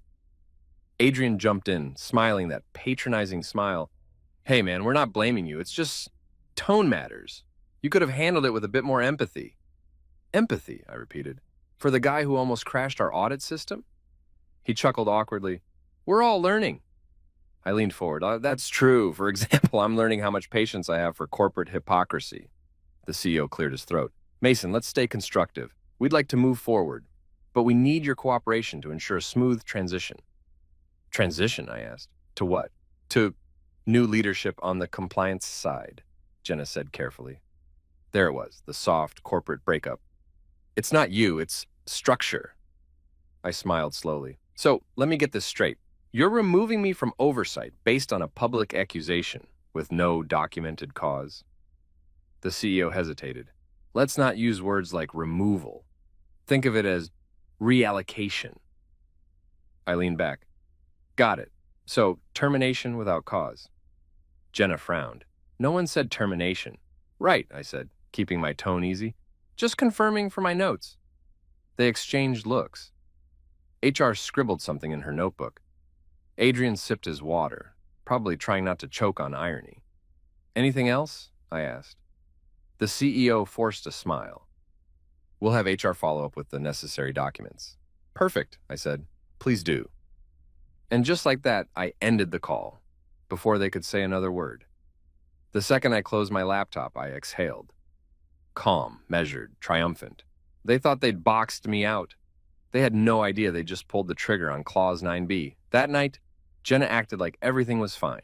Adrian jumped in, smiling that patronizing smile. "Hey man, we're not blaming you. It's just tone matters. You could have handled it with a bit more empathy." "Empathy," I repeated. "For the guy who almost crashed our audit system?" He chuckled awkwardly. "We're all learning." I leaned forward. "That's true. For example, I'm learning how much patience I have for corporate hypocrisy." The CEO cleared his throat. "Mason, let's stay constructive. We'd like to move forward, but we need your cooperation to ensure a smooth transition." "Transition?" I asked. "To what?" "To new leadership on the compliance side," Jenna said carefully. There it was, the soft corporate breakup. It's not you, it's structure. I smiled slowly. So, let me get this straight. You're removing me from oversight based on a public accusation with no documented cause. The CEO hesitated. Let's not use words like removal. Think of it as reallocation. I leaned back. Got it. So, termination without cause. Jenna frowned. No one said termination. Right, I said, keeping my tone easy. Just confirming for my notes. They exchanged looks. HR scribbled something in her notebook. Adrian sipped his water, probably trying not to choke on irony. Anything else? I asked. The CEO forced a smile. We'll have HR follow up with the necessary documents. Perfect, I said. Please do. And just like that, I ended the call, before they could say another word. The second I closed my laptop, I exhaled. Calm, measured, triumphant. They thought they'd boxed me out. They had no idea they just pulled the trigger on Clause 9B. That night, Jenna acted like everything was fine.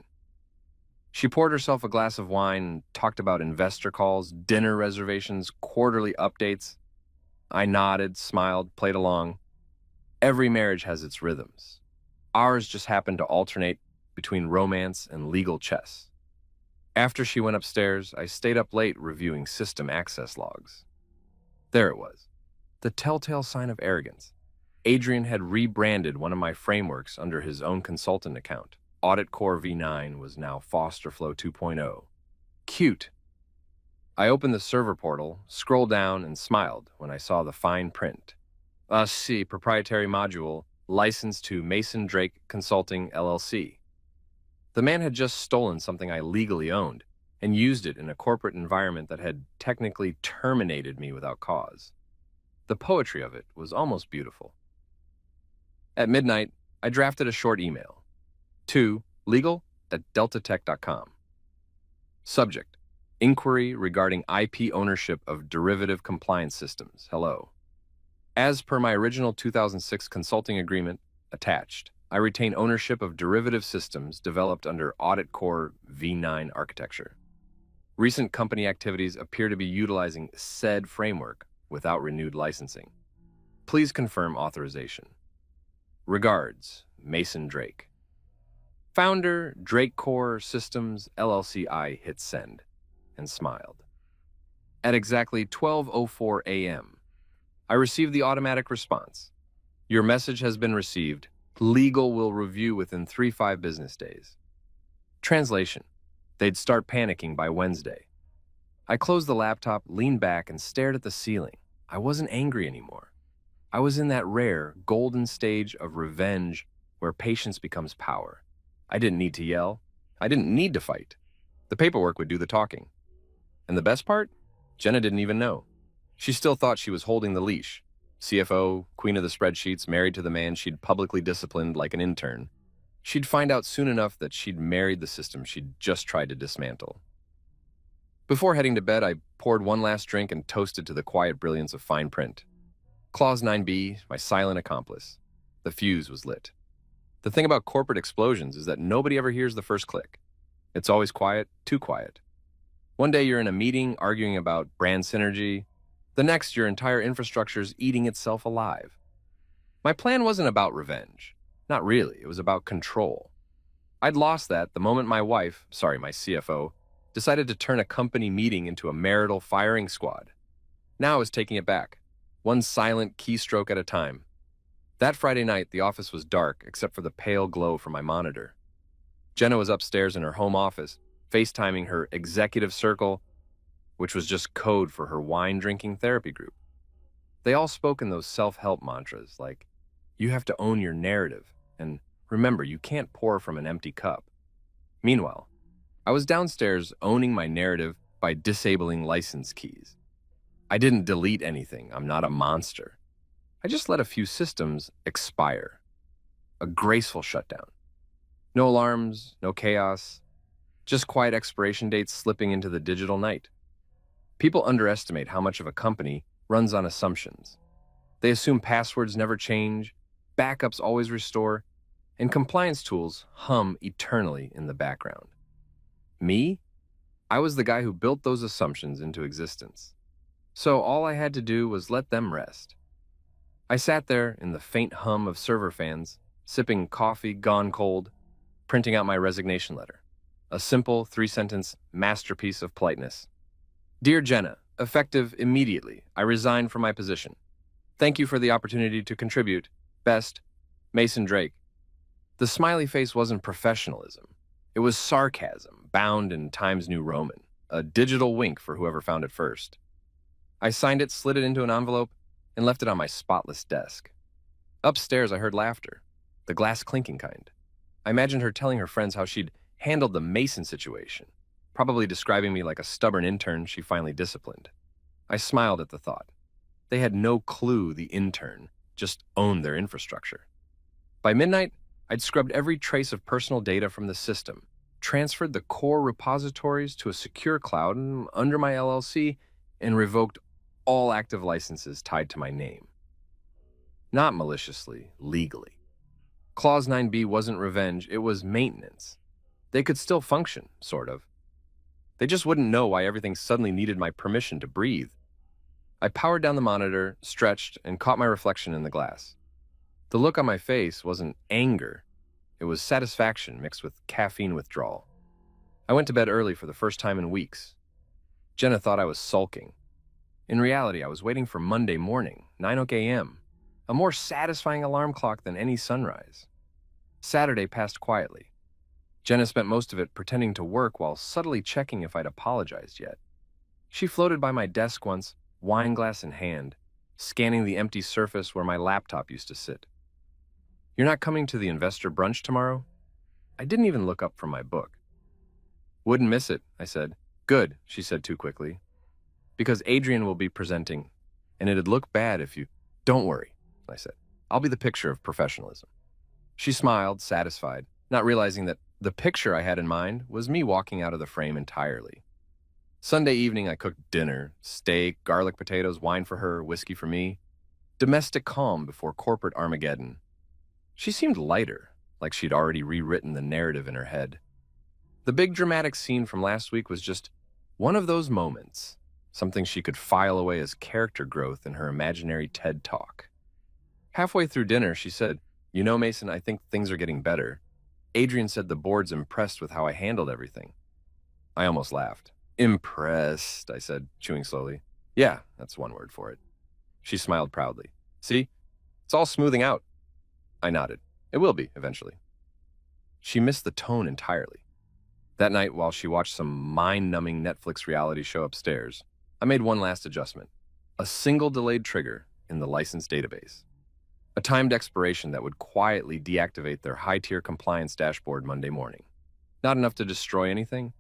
She poured herself a glass of wine and talked about investor calls, dinner reservations, quarterly updates. I nodded, smiled, played along. Every marriage has its rhythms. Ours just happened to alternate between romance and legal chess. After she went upstairs, I stayed up late reviewing system access logs. There it was, the telltale sign of arrogance. Adrian had rebranded one of my frameworks under his own consultant account. Audit Core V9 was now FosterFlow 2.0. Cute. I opened the server portal, scrolled down, and smiled when I saw the fine print. See, proprietary module, licensed to Mason Drake Consulting, LLC. The man had just stolen something I legally owned and used it in a corporate environment that had technically terminated me without cause. The poetry of it was almost beautiful. At midnight, I drafted a short email. To legal@deltatech.com. Subject: Inquiry regarding IP ownership of derivative compliance systems. Hello. As per my original 2006 consulting agreement, attached, I retain ownership of derivative systems developed under Audit Core V9 architecture. Recent company activities appear to be utilizing said framework without renewed licensing. Please confirm authorization. Regards, Mason Drake. Founder, Drake Core Systems, LLC. I hit send and smiled. At exactly 12:04 a.m., I received the automatic response. Your message has been received. Legal will review within 3-5 business days. Translation: they'd start panicking by Wednesday. I closed the laptop, leaned back, and stared at the ceiling. I wasn't angry anymore. I was in that rare, golden stage of revenge where patience becomes power. I didn't need to yell. I didn't need to fight. The paperwork would do the talking. And the best part? Jenna didn't even know. She still thought she was holding the leash. CFO, queen of the spreadsheets, married to the man she'd publicly disciplined like an intern. She'd find out soon enough that she'd married the system she'd just tried to dismantle. Before heading to bed, I poured one last drink and toasted to the quiet brilliance of fine print. Clause 9B, my silent accomplice. The fuse was lit. The thing about corporate explosions is that nobody ever hears the first click. It's always quiet, too quiet. One day you're in a meeting arguing about brand synergy. The next, your entire infrastructure's eating itself alive. My plan wasn't about revenge. Not really. It was about control. I'd lost that the moment my CFO, decided to turn a company meeting into a marital firing squad. Now I was taking it back, one silent keystroke at a time. That Friday night, the office was dark except for the pale glow from my monitor. Jenna was upstairs in her home office, FaceTiming her executive circle, which was just code for her wine-drinking therapy group. They all spoke in those self-help mantras like, you have to own your narrative, and remember, you can't pour from an empty cup. Meanwhile, I was downstairs owning my narrative by disabling license keys. I didn't delete anything. I'm not a monster. I just let a few systems expire. A graceful shutdown. No alarms, no chaos, just quiet expiration dates slipping into the digital night. People underestimate how much of a company runs on assumptions. They assume passwords never change, backups always restore, and compliance tools hum eternally in the background. Me? I was the guy who built those assumptions into existence. So all I had to do was let them rest. I sat there in the faint hum of server fans, sipping coffee gone cold, printing out my resignation letter. A simple three-sentence masterpiece of politeness. Dear Jenna, effective immediately, I resign from my position. Thank you for the opportunity to contribute. Best, Mason Drake. The smiley face wasn't professionalism. It was sarcasm, bound in Times New Roman, a digital wink for whoever found it first. I signed it, slid it into an envelope, and left it on my spotless desk. Upstairs, I heard laughter, the glass clinking kind. I imagined her telling her friends how she'd handled the Mason situation, probably describing me like a stubborn intern she finally disciplined. I smiled at the thought. They had no clue the intern just owned their infrastructure. By midnight, I'd scrubbed every trace of personal data from the system, transferred the core repositories to a secure cloud under my LLC, and revoked all active licenses tied to my name. Not maliciously, legally. Clause 9b wasn't revenge, it was maintenance. They could still function, sort of. They just wouldn't know why everything suddenly needed my permission to breathe. I powered down the monitor, stretched, and caught my reflection in the glass. The look on my face wasn't anger. It was satisfaction mixed with caffeine withdrawal. I went to bed early for the first time in weeks. Jenna thought I was sulking. In reality, I was waiting for Monday morning, 9 a.m., a more satisfying alarm clock than any sunrise. Saturday passed quietly. Jenna spent most of it pretending to work while subtly checking if I'd apologized yet. She floated by my desk once, wine glass in hand, scanning the empty surface where my laptop used to sit. You're not coming to the investor brunch tomorrow? I didn't even look up from my book. Wouldn't miss it, I said. Good, she said too quickly. Because Adrian will be presenting, and it'd look bad if you... Don't worry, I said. I'll be the picture of professionalism. She smiled, satisfied, not realizing that the picture I had in mind was me walking out of the frame entirely. Sunday evening, I cooked dinner, steak, garlic potatoes, wine for her, whiskey for me. Domestic calm before corporate Armageddon. She seemed lighter, like she'd already rewritten the narrative in her head. The big dramatic scene from last week was just one of those moments, something she could file away as character growth in her imaginary TED Talk. Halfway through dinner, she said, You know, Mason, I think things are getting better. Adrian said the board's impressed with how I handled everything. I almost laughed. Impressed, I said, chewing slowly. Yeah, that's one word for it. She smiled proudly. See? It's all smoothing out. I nodded. It will be, eventually. She missed the tone entirely. That night, while she watched some mind-numbing Netflix reality show upstairs, I made one last adjustment. A single delayed trigger in the license database. A timed expiration that would quietly deactivate their high-tier compliance dashboard Monday morning. Not enough to destroy anything,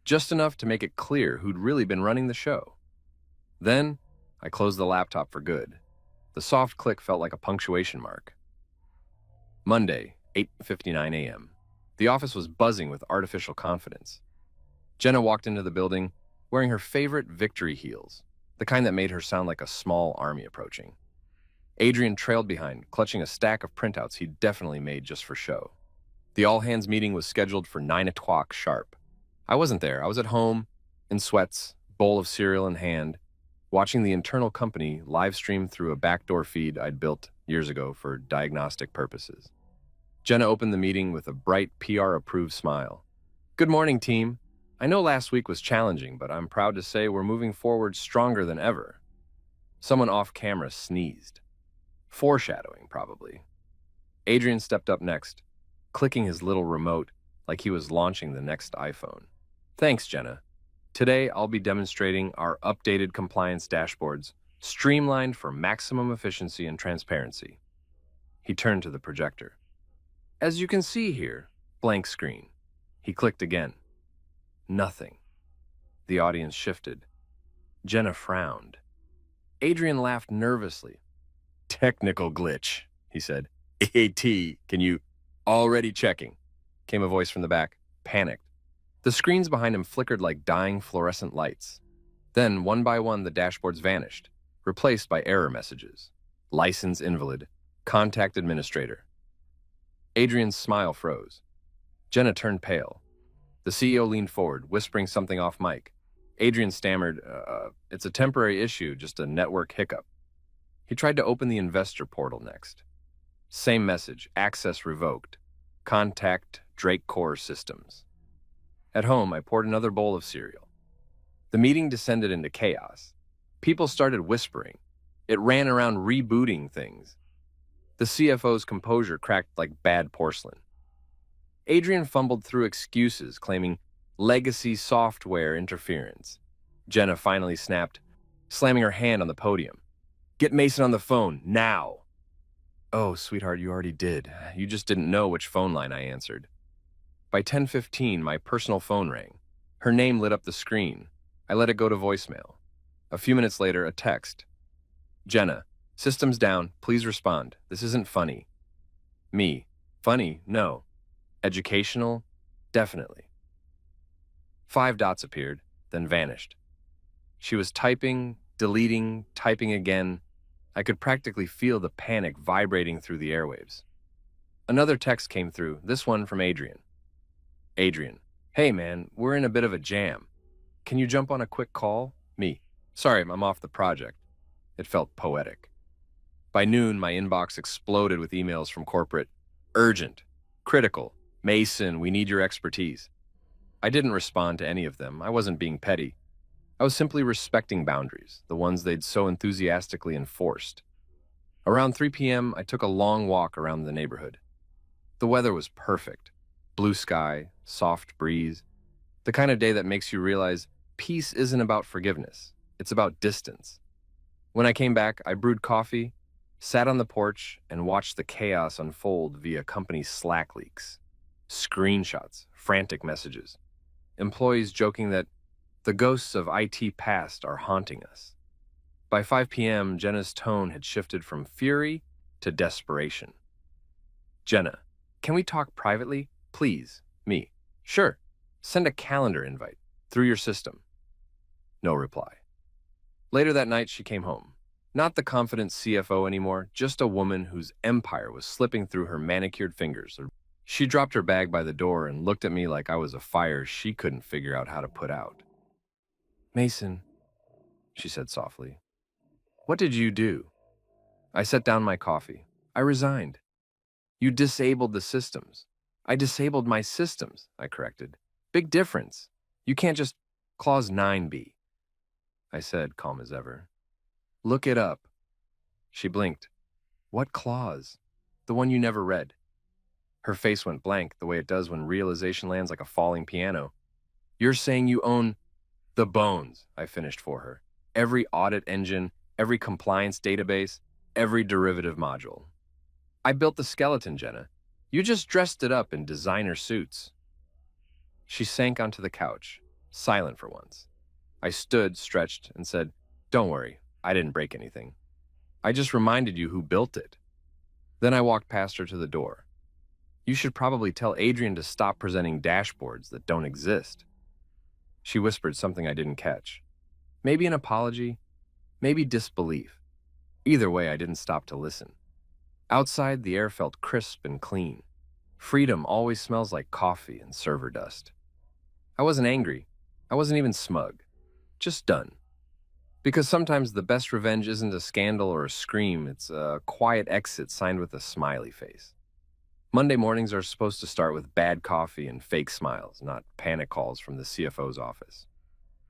just enough to make it clear who'd really been running the show. Then, I closed the laptop for good. The soft click felt like a punctuation mark. Monday, 8:59 a.m. The office was buzzing with artificial confidence. Jenna walked into the building wearing her favorite victory heels, the kind that made her sound like a small army approaching. Adrian trailed behind, clutching a stack of printouts he'd definitely made just for show. The all-hands meeting was scheduled for 9 o'clock sharp. I wasn't there. I was at home, in sweats, bowl of cereal in hand, watching the internal company live stream through a backdoor feed I'd built years ago for diagnostic purposes. Jenna opened the meeting with a bright PR-approved smile. Good morning, team. I know last week was challenging, but I'm proud to say we're moving forward stronger than ever. Someone off camera sneezed. Foreshadowing, probably. Adrian stepped up next, clicking his little remote like he was launching the next iPhone. Thanks, Jenna. Today, I'll be demonstrating our updated compliance dashboards, streamlined for maximum efficiency and transparency. He turned to the projector. As you can see here, blank screen. He clicked again. Nothing. The audience shifted. Jenna frowned. Adrian laughed nervously. Technical glitch, he said. AT, can you... Already checking, came a voice from the back, panicked. The screens behind him flickered like dying fluorescent lights. Then, one by one, the dashboards vanished, replaced by error messages. License invalid. Contact administrator. Adrian's smile froze. Jenna turned pale. The CEO leaned forward, whispering something off mic. Adrian stammered, it's a temporary issue, just a network hiccup. He tried to open the investor portal next. Same message, access revoked. Contact Drake Core Systems. At home, I poured another bowl of cereal. The meeting descended into chaos. People started whispering. It ran around rebooting things. The CFO's composure cracked like bad porcelain. Adrian fumbled through excuses, claiming legacy software interference. Jenna finally snapped, slamming her hand on the podium. Get Mason on the phone, now! Oh, sweetheart, you already did. You just didn't know which phone line, I answered. By 10:15, my personal phone rang. Her name lit up the screen. I let it go to voicemail. A few minutes later, a text. Jenna, system's down. Please respond. This isn't funny. Me. Funny? No. Educational? Definitely. 5 dots appeared, then vanished. She was typing, deleting, typing again. I could practically feel the panic vibrating through the airwaves. Another text came through, this one from Adrian. Adrian, hey man, we're in a bit of a jam. Can you jump on a quick call? Me. Sorry, I'm off the project. It felt poetic. By noon, my inbox exploded with emails from corporate. Urgent. Critical. Mason, we need your expertise. I didn't respond to any of them. I wasn't being petty. I was simply respecting boundaries, the ones they'd so enthusiastically enforced. Around 3 p.m., I took a long walk around the neighborhood. The weather was perfect. Blue sky, soft breeze, the kind of day that makes you realize peace isn't about forgiveness. It's about distance. When I came back, I brewed coffee, sat on the porch, and watched the chaos unfold via company Slack leaks. Screenshots, frantic messages. Employees joking that the ghosts of IT past are haunting us. By 5 p.m., Jenna's tone had shifted from fury to desperation. Jenna, can we talk privately? Please. Me. Sure. Send a calendar invite through your system. No reply. Later that night, she came home. Not the confident CFO anymore, just a woman whose empire was slipping through her manicured fingers. She dropped her bag by the door and looked at me like I was a fire she couldn't figure out how to put out. Mason, she said softly, what did you do? I set down my coffee. I resigned. You disabled the systems. I disabled my systems, I corrected. Big difference. You can't just Clause 9B. I said, calm as ever. Look it up. She blinked. What clause? The one you never read. Her face went blank, the way it does when realization lands like a falling piano. You're saying you own the bones, I finished for her. Every audit engine, every compliance database, every derivative module. I built the skeleton, Jenna. You just dressed it up in designer suits. She sank onto the couch, silent for once. I stood, stretched, and said, don't worry, I didn't break anything. I just reminded you who built it. Then I walked past her to the door. You should probably tell Adrian to stop presenting dashboards that don't exist. She whispered something I didn't catch. Maybe an apology, maybe disbelief. Either way, I didn't stop to listen. Outside, the air felt crisp and clean. Freedom always smells like coffee and server dust. I wasn't angry. I wasn't even smug. Just done. Because sometimes the best revenge isn't a scandal or a scream, it's a quiet exit signed with a smiley face. Monday mornings are supposed to start with bad coffee and fake smiles, not panic calls from the CFO's office.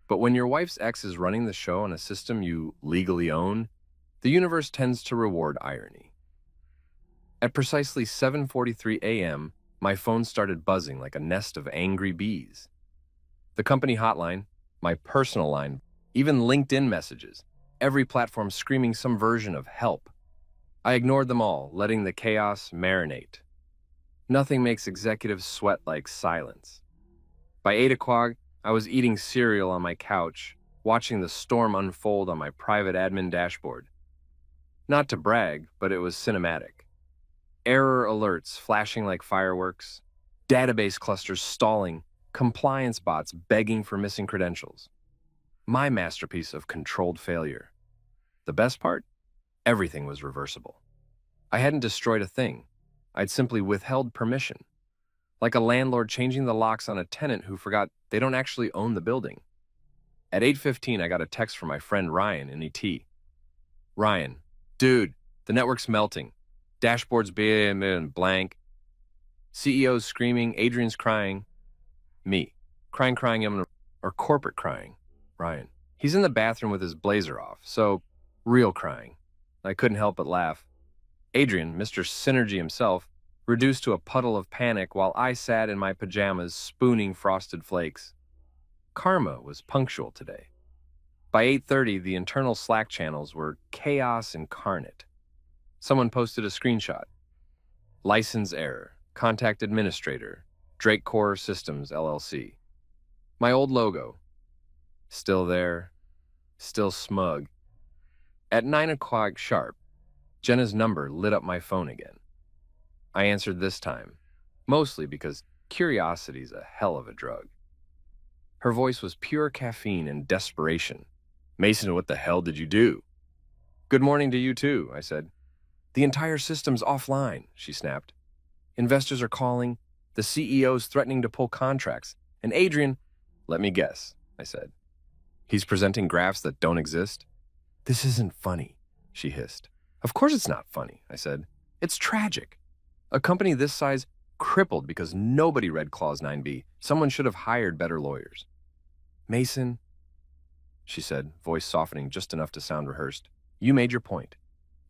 But when your wife's ex is running the show on a system you legally own, the universe tends to reward irony. At precisely 7:43 a.m., my phone started buzzing like a nest of angry bees. The company hotline, my personal line, even LinkedIn messages, every platform screaming some version of help. I ignored them all, letting the chaos marinate. Nothing makes executives sweat like silence. By 8 o'clock, I was eating cereal on my couch, watching the storm unfold on my private admin dashboard. Not to brag, but it was cinematic. Error alerts flashing like fireworks, database clusters stalling, compliance bots begging for missing credentials. My masterpiece of controlled failure. The best part? Everything was reversible. I hadn't destroyed a thing. I'd simply withheld permission. Like a landlord changing the locks on a tenant who forgot they don't actually own the building. At 8:15, I got a text from my friend Ryan in ET. Ryan, dude, the network's melting. Dashboard's being and blank. CEO's screaming, Adrian's crying. Me. Crying, or corporate crying. Ryan. He's in the bathroom with his blazer off, so real crying. I couldn't help but laugh. Adrian, Mr. Synergy himself, reduced to a puddle of panic while I sat in my pajamas spooning frosted flakes. Karma was punctual today. By 8:30, the internal Slack channels were chaos incarnate. Someone posted a screenshot. License error. Contact administrator. Drake Core Systems, LLC. My old logo. Still there. Still smug. At 9 o'clock sharp, Jenna's number lit up my phone again. I answered this time, mostly because curiosity's a hell of a drug. Her voice was pure caffeine and desperation. Mason, what the hell did you do? Good morning to you too, I said. The entire system's offline, she snapped. Investors are calling, the CEO's threatening to pull contracts, and Adrian, let me guess, I said. He's presenting graphs that don't exist? This isn't funny, she hissed. Of course it's not funny, I said. It's tragic. A company this size crippled because nobody read Clause 9B. Someone should have hired better lawyers. Mason, she said, voice softening just enough to sound rehearsed. You made your point.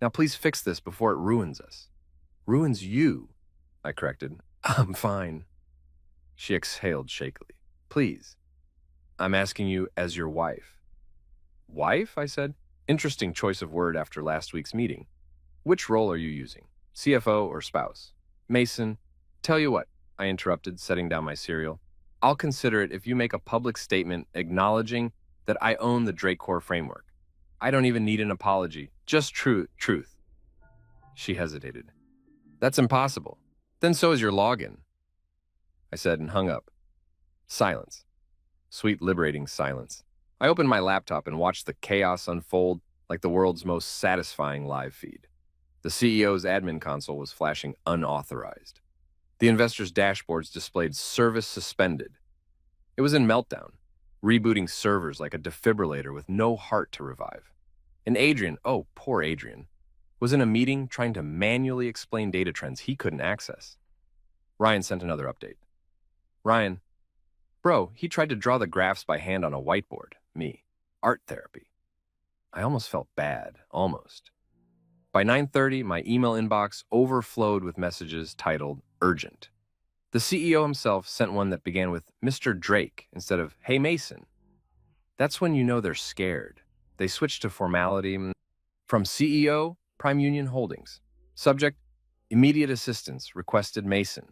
Now please fix this before it ruins us. Ruins you, I corrected. I'm fine. She exhaled shakily. Please. I'm asking you as your wife. Wife, I said. Interesting choice of word after last week's meeting. Which role are you using? CFO or spouse? Mason, tell you what, I interrupted, setting down my cereal. I'll consider it if you make a public statement acknowledging that I own the Drake Core framework. I don't even need an apology, just truth. She hesitated. That's impossible. Then so is your login, I said and hung up. Silence. Sweet, liberating silence. I opened my laptop and watched the chaos unfold like the world's most satisfying live feed. The CEO's admin console was flashing unauthorized. The investors' dashboards displayed service suspended. It was in meltdown, rebooting servers like a defibrillator with no heart to revive. And Adrian, oh, poor Adrian, was in a meeting trying to manually explain data trends he couldn't access. Ryan sent another update. Ryan, bro, he tried to draw the graphs by hand on a whiteboard. Me. Art therapy. I almost felt bad. Almost. By 9:30, my email inbox overflowed with messages titled Urgent. The CEO himself sent one that began with Mr. Drake instead of Hey Mason. That's when you know they're scared. They switched to formality from CEO, Prime Union Holdings. Subject, immediate assistance, requested Mason.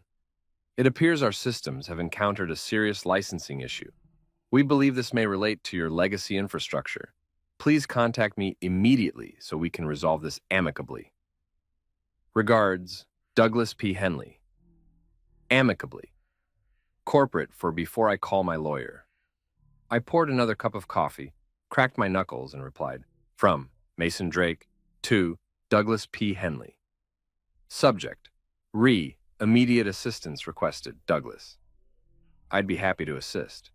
It appears our systems have encountered a serious licensing issue. We believe this may relate to your legacy infrastructure. Please contact me immediately so we can resolve this amicably. Regards, Douglas P. Henley. Amicably. Corporate for before I call my lawyer. I poured another cup of coffee, cracked my knuckles, and replied, from Mason Drake to Douglas P. Henley. Subject, immediate assistance requested, Douglas. I'd be happy to assist.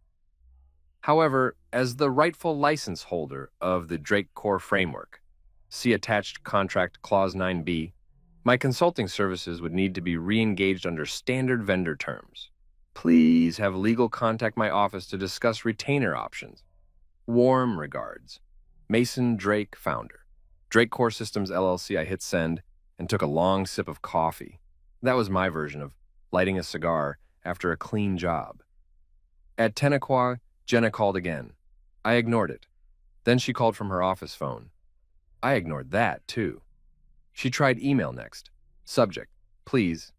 However, as the rightful license holder of the Drake Core framework, see attached contract clause 9B, my consulting services would need to be re-engaged under standard vendor terms. Please have legal contact my office to discuss retainer options. Warm regards. Mason Drake, founder. Drake Core Systems, LLC. I hit send and took a long sip of coffee. That was my version of lighting a cigar after a clean job. At 10 o'clock, Jenna called again. I ignored it. Then she called from her office phone. I ignored that, too. She tried email next. Subject, please.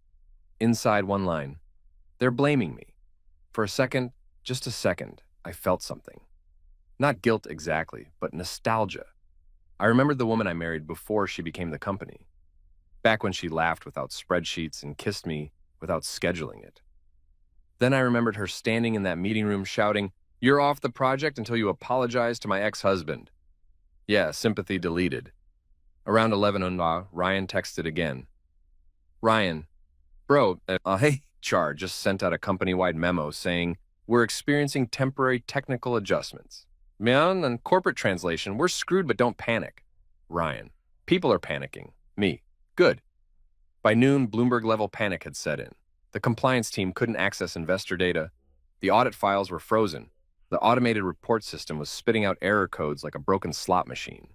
Inside one line. They're blaming me. For a second, just a second, I felt something. Not guilt exactly, but nostalgia. I remembered the woman I married before she became the company. Back when she laughed without spreadsheets and kissed me without scheduling it. Then I remembered her standing in that meeting room shouting, "You're off the project until you apologize to my ex-husband." Yeah, sympathy deleted. Around 11 Ryan texted again. Ryan, bro, HR just sent out a company-wide memo saying, we're experiencing temporary technical adjustments. Man, and corporate translation, we're screwed but don't panic. Ryan, people are panicking. Me. Good. By noon, Bloomberg-level panic had set in. The compliance team couldn't access investor data. The audit files were frozen. The automated report system was spitting out error codes like a broken slot machine.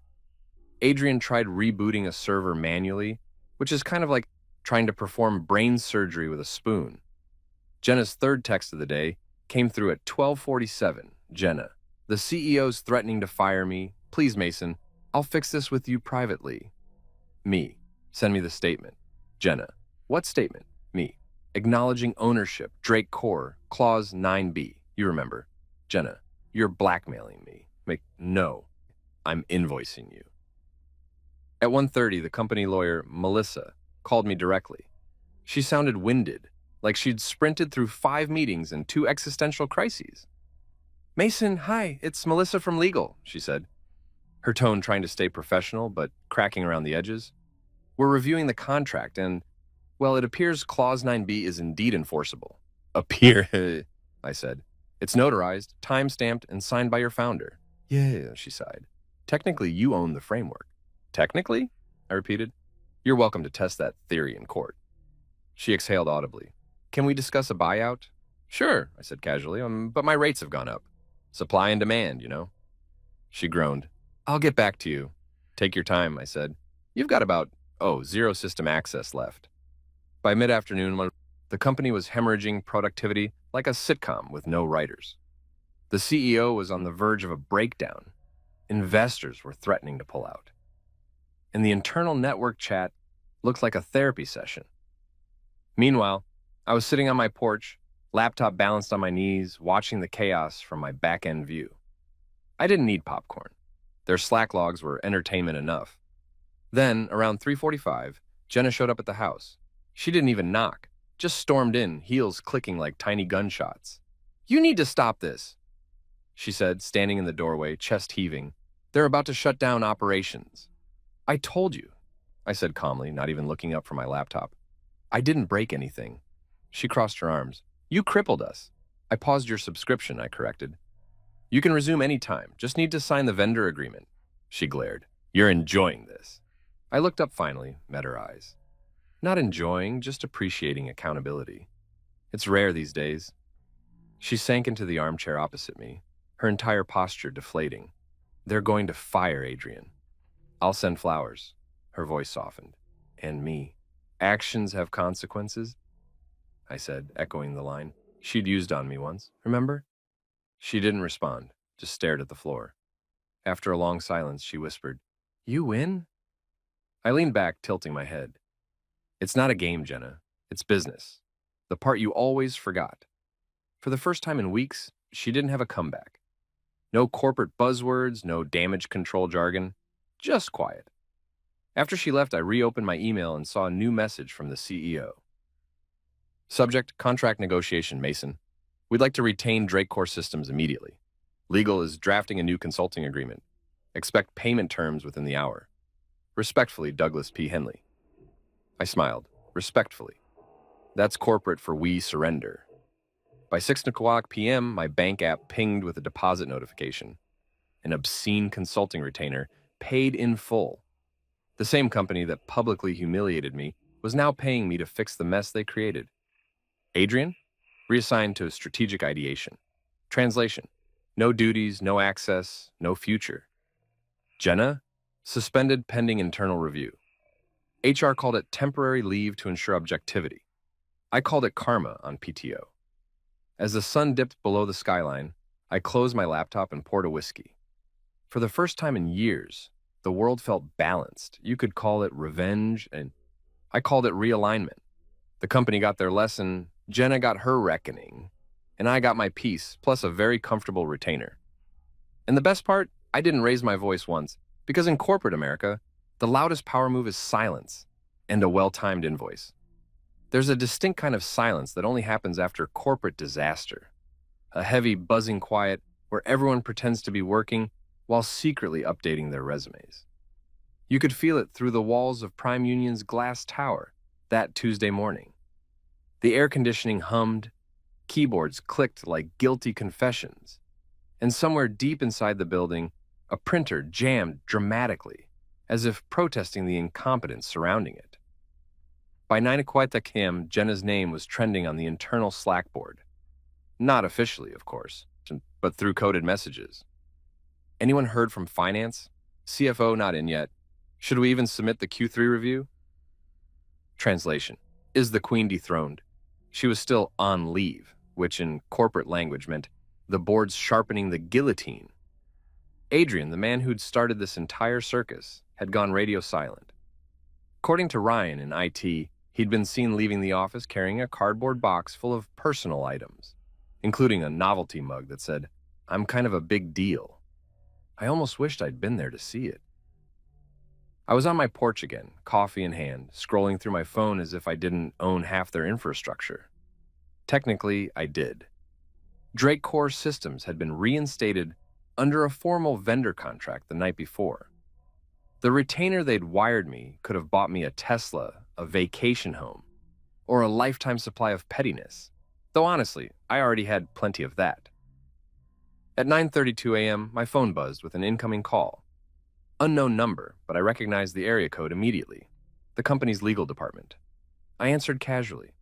Adrian tried rebooting a server manually, which is kind of like trying to perform brain surgery with a spoon. Jenna's third text of the day came through at 12:47. Jenna, the CEO's threatening to fire me. Please, Mason, I'll fix this with you privately. Me, send me the statement. Jenna, what statement? Me, acknowledging ownership, Drake Core, Clause 9B. You remember. Jenna, you're blackmailing me. No, I'm invoicing you. At 1:30, the company lawyer, Melissa, called me directly. She sounded winded, like she'd sprinted through 5 meetings and 2 existential crises. Mason, hi, it's Melissa from legal, she said, her tone trying to stay professional but cracking around the edges. We're reviewing the contract and, well, it appears Clause 9B is indeed enforceable. Appear, I said. It's notarized, time-stamped, and signed by your founder. Yeah, she sighed. Technically, you own the framework. Technically? I repeated. You're welcome to test that theory in court. She exhaled audibly. Can we discuss a buyout? Sure, I said casually, but my rates have gone up. Supply and demand, you know. She groaned. I'll get back to you. Take your time, I said. You've got about, 0 system access left. By mid-afternoon, the company was hemorrhaging productivity like a sitcom with no writers. The CEO was on the verge of a breakdown. Investors were threatening to pull out. And the internal network chat looked like a therapy session. Meanwhile, I was sitting on my porch, laptop balanced on my knees, watching the chaos from my back-end view. I didn't need popcorn. Their Slack logs were entertainment enough. Then, around 3:45, Jenna showed up at the house. She didn't even knock, just stormed in, heels clicking like tiny gunshots. You need to stop this, she said, standing in the doorway, chest heaving. They're about to shut down operations. I told you, I said calmly, not even looking up from my laptop. I didn't break anything. She crossed her arms. You crippled us. I paused your subscription, I corrected. You can resume any time. Just need to sign the vendor agreement. She glared. You're enjoying this. I looked up finally, met her eyes. Not enjoying, just appreciating accountability. It's rare these days. She sank into the armchair opposite me, her entire posture deflating. They're going to fire Adrian. I'll send flowers. Her voice softened. And me. Actions have consequences, I said, echoing the line she'd used on me once. Remember? She didn't respond, just stared at the floor. After a long silence, she whispered, You win? I leaned back, tilting my head. It's not a game, Jenna. It's business. The part you always forgot. For the first time in weeks, she didn't have a comeback. No corporate buzzwords, no damage control jargon, just quiet. After she left, I reopened my email and saw a new message from the CEO. Subject, contract negotiation, Mason. We'd like to retain Drake Core Systems immediately. Legal is drafting a new consulting agreement. Expect payment terms within the hour. Respectfully, Douglas P. Henley. I smiled. Respectfully. That's corporate for we surrender. By 6:00 p.m., my bank app pinged with a deposit notification. An obscene consulting retainer, paid in full. The same company that publicly humiliated me was now paying me to fix the mess they created. Adrian? Reassigned to strategic ideation. Translation. No duties, no access, no future. Jenna? Suspended pending internal review. HR called it temporary leave to ensure objectivity. I called it karma on PTO. As the sun dipped below the skyline, I closed my laptop and poured a whiskey. For the first time in years, the world felt balanced. You could call it revenge, and I called it realignment. The company got their lesson, Jenna got her reckoning, and I got my piece, plus a very comfortable retainer. And the best part, I didn't raise my voice once, because in corporate America, the loudest power move is silence and a well-timed invoice. There's a distinct kind of silence that only happens after corporate disaster. A heavy, buzzing quiet where everyone pretends to be working while secretly updating their resumes. You could feel it through the walls of Prime Union's glass tower that Tuesday morning. The air conditioning hummed, keyboards clicked like guilty confessions, And somewhere deep inside the building, a printer jammed dramatically, as if protesting the incompetence surrounding it. By 9:15 p.m., Jenna's name was trending on the internal Slack board. Not officially, of course, but through coded messages. Anyone heard from finance? CFO not in yet. Should we even submit the Q3 review? Translation. Is the queen dethroned? She was still on leave, which in corporate language meant the board's sharpening the guillotine. Adrian, the man who'd started this entire circus, had gone radio silent. According to Ryan in IT, he'd been seen leaving the office carrying a cardboard box full of personal items, including a novelty mug that said, "I'm kind of a big deal." I almost wished I'd been there to see it. I was on my porch again, coffee in hand, scrolling through my phone as if I didn't own half their infrastructure. Technically, I did. Drake Core Systems had been reinstated under a formal vendor contract the night before. The retainer they'd wired me could have bought me a Tesla, a vacation home, or a lifetime supply of pettiness, though honestly, I already had plenty of that. At 9:32 a.m., my phone buzzed with an incoming call. Unknown number, but I recognized the area code immediately. The company's legal department. I answered casually.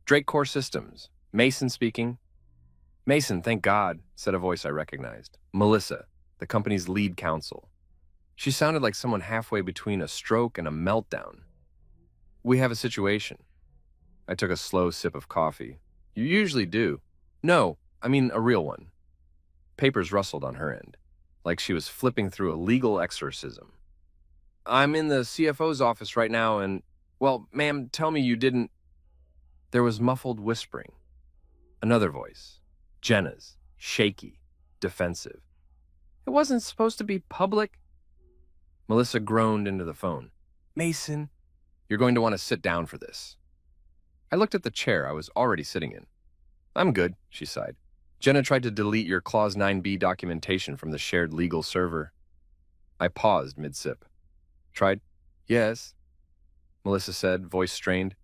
Drake Core Systems. Mason speaking. Mason, thank God, said a voice I recognized. Melissa, the company's lead counsel. She sounded like someone halfway between a stroke and a meltdown. We have a situation. I took a slow sip of coffee. You usually do. No, I mean a real one. Papers rustled on her end, like she was flipping through a legal exorcism. I'm in the CFO's office right now and, well, ma'am, tell me you didn't... There was muffled whispering. Another voice. Jenna's, shaky, defensive. It wasn't supposed to be public. Melissa groaned into the phone. Mason, you're going to want to sit down for this. I looked at the chair I was already sitting in. I'm good, she sighed. Jenna tried to delete your Clause 9b documentation from the shared legal server. I paused mid-sip. Tried? Yes, Melissa said, voice strained.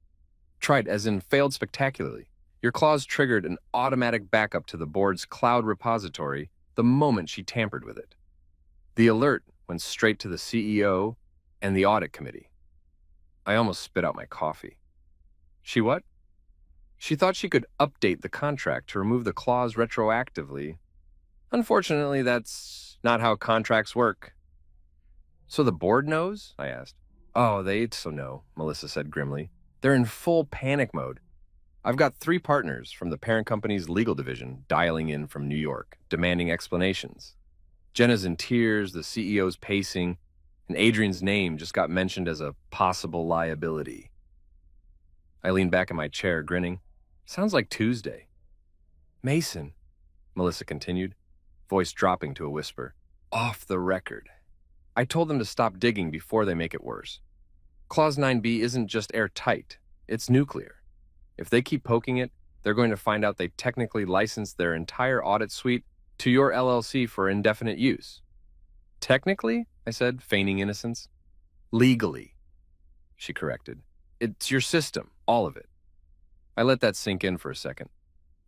Tried, as in failed spectacularly. Your clause triggered an automatic backup to the board's cloud repository the moment she tampered with it. The alert went straight to the CEO and the audit committee. I almost spit out my coffee. She what? She thought she could update the contract to remove the clause retroactively. Unfortunately, that's not how contracts work. So the board knows? I asked. Oh, they so know, Melissa said grimly. They're in full panic mode. I've got 3 partners from the parent company's legal division dialing in from New York, demanding explanations. Jenna's in tears, the CEO's pacing, and Adrian's name just got mentioned as a possible liability. I leaned back in my chair, grinning. Sounds like Tuesday. Mason, Melissa continued, voice dropping to a whisper. Off the record. I told them to stop digging before they make it worse. Clause 9b isn't just airtight, it's nuclear. If they keep poking it, they're going to find out they technically licensed their entire audit suite to your LLC for indefinite use. Technically, I said, feigning innocence. Legally, she corrected. It's your system, all of it. I let that sink in for a second.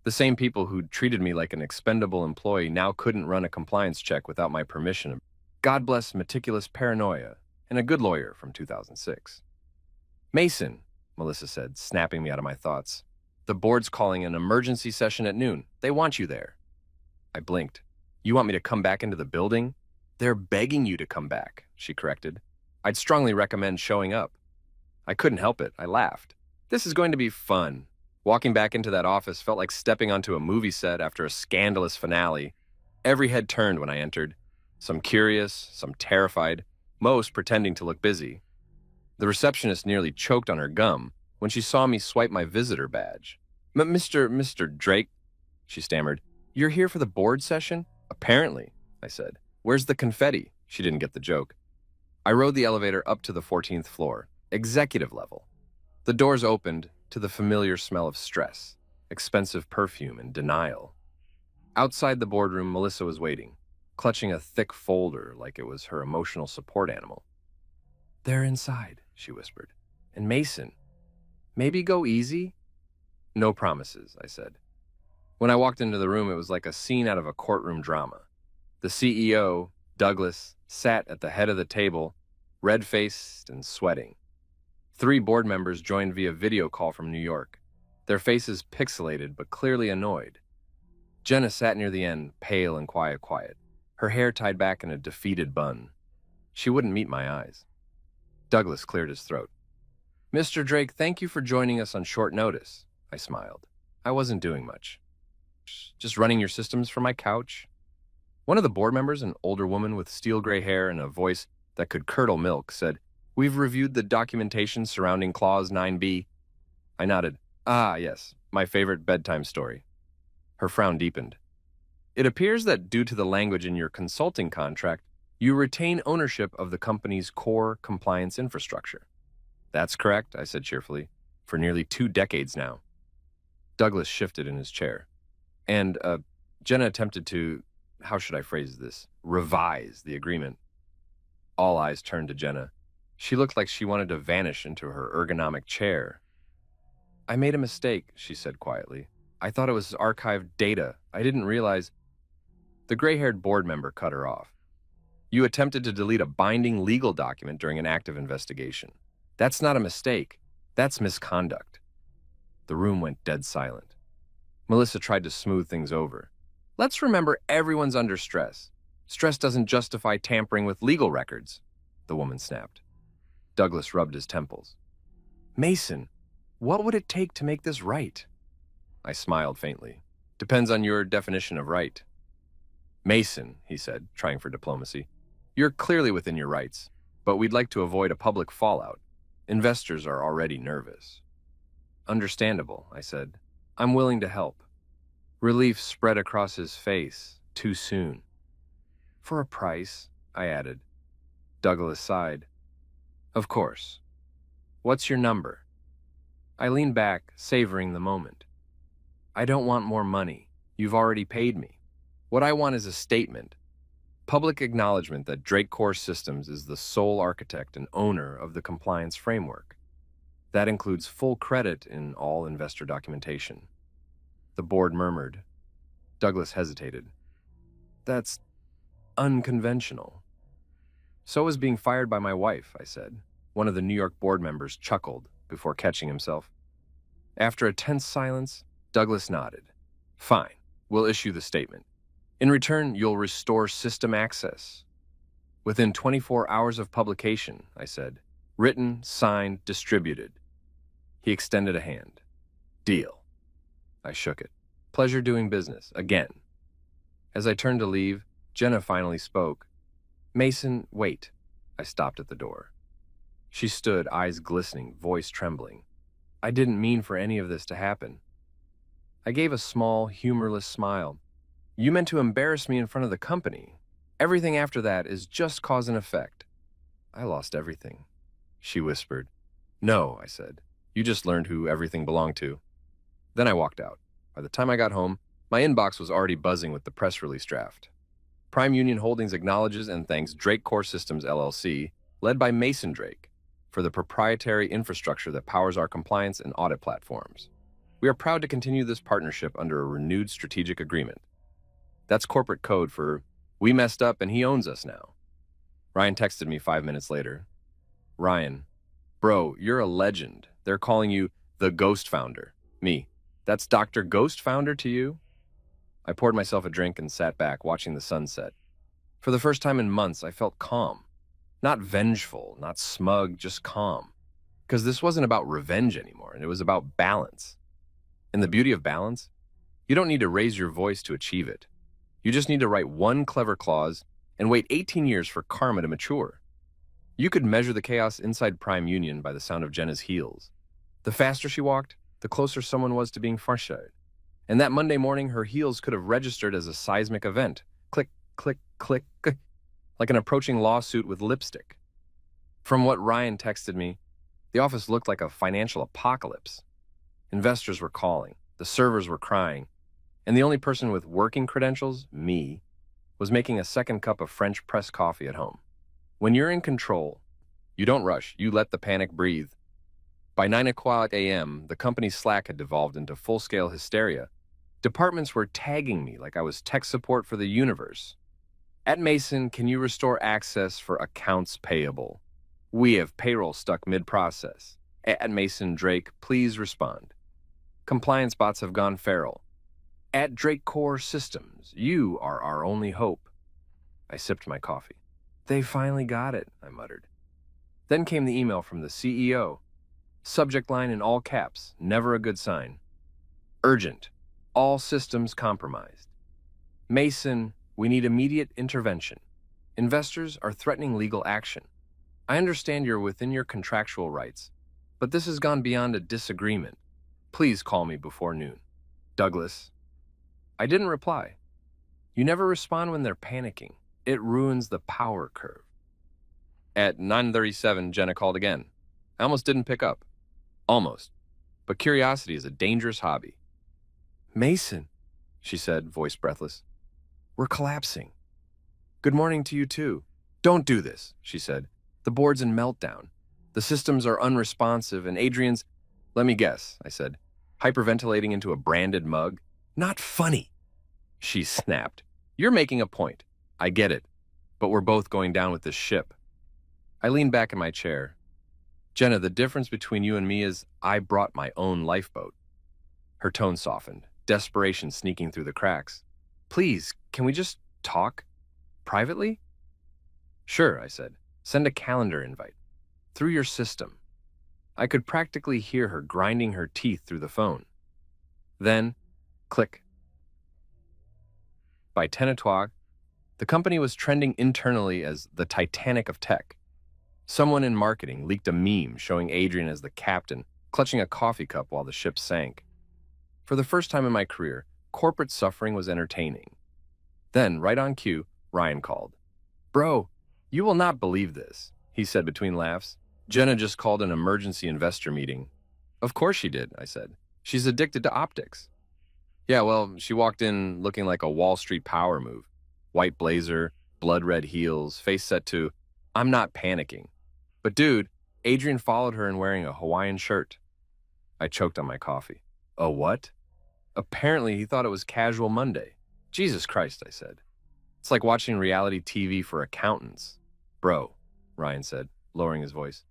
The same people who'd treated me like an expendable employee now couldn't run a compliance check without my permission. God bless meticulous paranoia and a good lawyer from 2006. Mason, Melissa said, snapping me out of my thoughts. The board's calling an emergency session at noon. They want you there. I blinked. You want me to come back into the building? They're begging you to come back, she corrected. I'd strongly recommend showing up. I couldn't help it. I laughed. This is going to be fun. Walking back into that office felt like stepping onto a movie set after a scandalous finale. Every head turned when I entered. Some curious, some terrified, most pretending to look busy. The receptionist nearly choked on her gum when she saw me swipe my visitor badge. Mr. Drake, she stammered. You're here for the board session? Apparently, I said. Where's the confetti? She didn't get the joke. I rode the elevator up to the 14th floor, executive level. The doors opened to the familiar smell of stress, expensive perfume, and denial. Outside the boardroom, Melissa was waiting, clutching a thick folder like it was her emotional support animal. They're inside, she whispered. And Mason, maybe go easy? No promises, I said. When I walked into the room, it was like a scene out of a courtroom drama. The CEO, Douglas, sat at the head of the table, red-faced and sweating. 3 board members joined via video call from New York, their faces pixelated but clearly annoyed. Jenna sat near the end, pale and quiet, her hair tied back in a defeated bun. She wouldn't meet my eyes. Douglas cleared his throat. "Mr. Drake, thank you for joining us on short notice." I smiled. I wasn't doing much. Just running your systems from my couch. One of the board members, an older woman with steel gray hair and a voice that could curdle milk, said, "We've reviewed the documentation surrounding Clause 9B. I nodded. "Ah, yes, my favorite bedtime story." Her frown deepened. "It appears that due to the language in your consulting contract, you retain ownership of the company's core compliance infrastructure." "That's correct," I said cheerfully, "for nearly 2 decades now." Douglas shifted in his chair. And Jenna attempted to, how should I phrase this, revise the agreement. All eyes turned to Jenna. She looked like she wanted to vanish into her ergonomic chair. "I made a mistake," she said quietly. "I thought it was archived data. I didn't realize—" The gray-haired board member cut her off. "You attempted to delete a binding legal document during an active investigation. That's not a mistake. That's misconduct." The room went dead silent. Melissa tried to smooth things over. "Let's remember everyone's under stress. Stress doesn't justify tampering with legal records," the woman snapped. Douglas rubbed his temples. "Mason, what would it take to make this right?" I smiled faintly. "Depends on your definition of right." "Mason," he said, trying for diplomacy, "you're clearly within your rights, but we'd like to avoid a public fallout. Investors are already nervous." "Understandable," I said. "I'm willing to help." Relief spread across his face, too soon. "For a price," I added. Douglas sighed. "Of course. What's your number?" I leaned back, savoring the moment. "I don't want more money. You've already paid me. What I want is a statement. Public acknowledgement that Drake Core Systems is the sole architect and owner of the compliance framework. That includes full credit in all investor documentation." The board murmured. Douglas hesitated. "That's unconventional." "So is being fired by my wife," I said. One of the New York board members chuckled before catching himself. After a tense silence, Douglas nodded. "Fine, we'll issue the statement. In return, you'll restore system access. Within 24 hours of publication," I said. "Written, signed, distributed." He extended a hand. "Deal." I shook it. "Pleasure doing business, again." As I turned to leave, Jenna finally spoke. "Mason, wait." I stopped at the door. She stood, eyes glistening, voice trembling. "I didn't mean for any of this to happen." I gave a small, humorless smile. "You meant to embarrass me in front of the company. Everything after that is just cause and effect." "I lost everything," she whispered. "No," I said. "You just learned who everything belonged to." Then I walked out. By the time I got home, my inbox was already buzzing with the press release draft. Prime Union Holdings acknowledges and thanks Drake Core Systems, LLC, led by Mason Drake, for the proprietary infrastructure that powers our compliance and audit platforms. We are proud to continue this partnership under a renewed strategic agreement. That's corporate code for, we messed up and he owns us now. Ryan texted me 5 minutes later. "Ryan, bro, you're a legend. They're calling you the Ghost Founder." Me, "That's Dr. Ghost Founder to you?" I poured myself a drink and sat back, watching the sunset. For the first time in months, I felt calm. Not vengeful, not smug, just calm. Because this wasn't about revenge anymore, and it was about balance. And the beauty of balance? You don't need to raise your voice to achieve it. You just need to write one clever clause and wait 18 years for karma to mature. You could measure the chaos inside Prime Union by the sound of Jenna's heels. The faster she walked, the closer someone was to being frustrated. And that Monday morning, her heels could have registered as a seismic event. Click, click, click, click, like an approaching lawsuit with lipstick. From what Ryan texted me, the office looked like a financial apocalypse. Investors were calling, the servers were crying, and the only person with working credentials, me, was making a second cup of French press coffee at home. When you're in control, you don't rush, you let the panic breathe. By 9 o'clock a.m., the company's Slack had devolved into full-scale hysteria, Departments were tagging me like I was tech support for the universe. At Mason, can you restore access for accounts payable? We have payroll stuck mid-process. At Mason Drake, please respond. Compliance bots have gone feral. At Drake Core Systems, you are our only hope. I sipped my coffee. They finally got it, I muttered. Then came the email from the CEO. Subject line in all caps, never a good sign. Urgent. All systems compromised. Mason, we need immediate intervention. Investors are threatening legal action. I understand you're within your contractual rights, but this has gone beyond a disagreement. Please call me before noon. Douglas. I didn't reply. You never respond when they're panicking. It ruins the power curve. At 9:37, Jenna called again. I almost didn't pick up. Almost. But curiosity is a dangerous hobby. Mason, she said, voice breathless. We're collapsing. Good morning to you too. Don't do this, she said. The board's in meltdown. The systems are unresponsive and Adrian's... Let me guess, I said, hyperventilating into a branded mug. Not funny. She snapped. You're making a point. I get it. But we're both going down with this ship. I leaned back in my chair. Jenna, the difference between you and me is I brought my own lifeboat. Her tone softened, desperation sneaking through the cracks. Please, can we just talk? Privately? Sure, I said. Send a calendar invite. Through your system. I could practically hear her grinding her teeth through the phone. Then, click. By 10 o'clock, the company was trending internally as the Titanic of tech. Someone in marketing leaked a meme showing Adrian as the captain, clutching a coffee cup while the ship sank. For the first time in my career, corporate suffering was entertaining. Then, right on cue, Ryan called. Bro, you will not believe this, he said between laughs. Jenna just called an emergency investor meeting. Of course she did, I said. She's addicted to optics. Yeah, well, she walked in looking like a Wall Street power move. White blazer, blood-red heels, face set to, I'm not panicking. But dude, Adrian followed her in wearing a Hawaiian shirt. I choked on my coffee. A what? Apparently he thought it was casual Monday. Jesus Christ, I said. It's like watching reality TV for accountants. Bro, Ryan said, lowering his voice.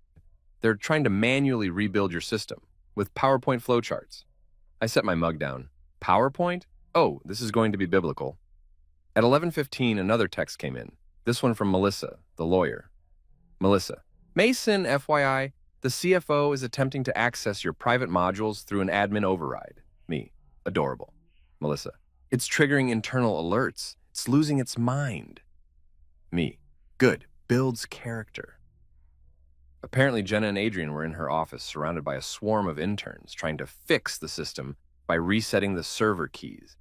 They're trying to manually rebuild your system with PowerPoint flowcharts. I set my mug down. PowerPoint? Oh, this is going to be biblical. At 11:15, another text came in. This one from Melissa, the lawyer. Melissa. Mason, FYI, the CFO is attempting to access your private modules through an admin override. Me. Adorable. Melissa. It's triggering internal alerts. It's losing its mind. Me. Good. Builds character. Apparently, Jenna and Adrian were in her office, surrounded by a swarm of interns trying to fix the system by resetting the server keys,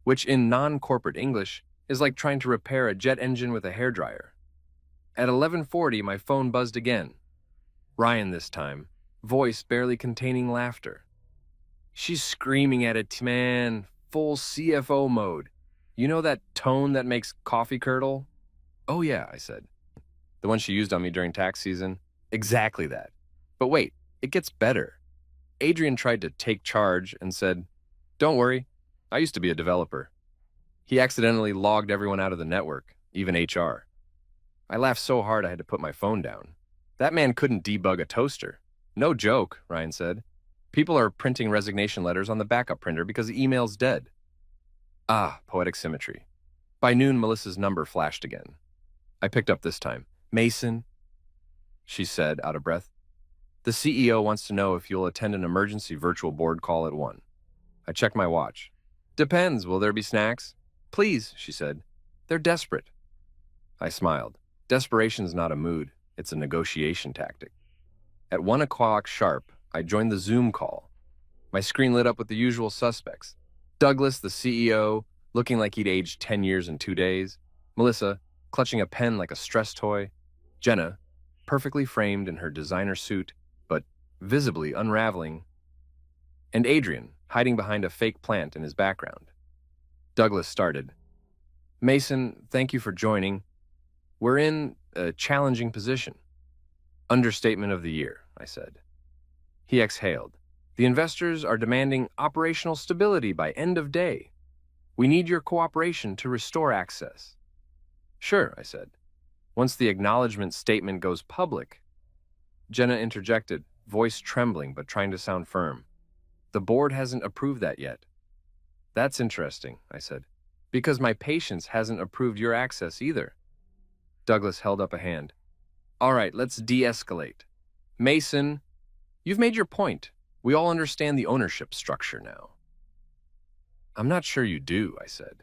which in non-corporate English is like trying to repair a jet engine with a hairdryer. At 11:40, my phone buzzed again. Ryan this time, voice barely containing laughter. She's screaming at it, man, full CFO mode. You know that tone that makes coffee curdle? Oh yeah, I said. The one she used on me during tax season? Exactly that. But wait, it gets better. Adrian tried to take charge and said, Don't worry, I used to be a developer. He accidentally logged everyone out of the network, even HR. I laughed so hard I had to put my phone down. That man couldn't debug a toaster. No joke, Ryan said. People are printing resignation letters on the backup printer because the email's dead. Ah, poetic symmetry. By noon, Melissa's number flashed again. I picked up this time. Mason, she said, out of breath. The CEO wants to know if you'll attend an emergency virtual board call at 1. I checked my watch. Depends, will there be snacks? Please, she said. They're desperate. I smiled. Desperation's not a mood, it's a negotiation tactic. At 1 o'clock sharp, I joined the Zoom call. My screen lit up with the usual suspects. Douglas, the CEO, looking like he'd aged 10 years in 2 days. Melissa, clutching a pen like a stress toy. Jenna, perfectly framed in her designer suit, but visibly unraveling. And Adrian, hiding behind a fake plant in his background. Douglas started. Mason, thank you for joining. We're in a challenging position. Understatement of the year, I said. He exhaled. The investors are demanding operational stability by end of day. We need your cooperation to restore access. Sure, I said. Once the acknowledgement statement goes public. Jenna interjected, voice trembling but trying to sound firm. The board hasn't approved that yet. That's interesting, I said, because my patience hasn't approved your access either. Douglas held up a hand. All right, let's de-escalate. Mason, you've made your point. We all understand the ownership structure now. I'm not sure you do, I said.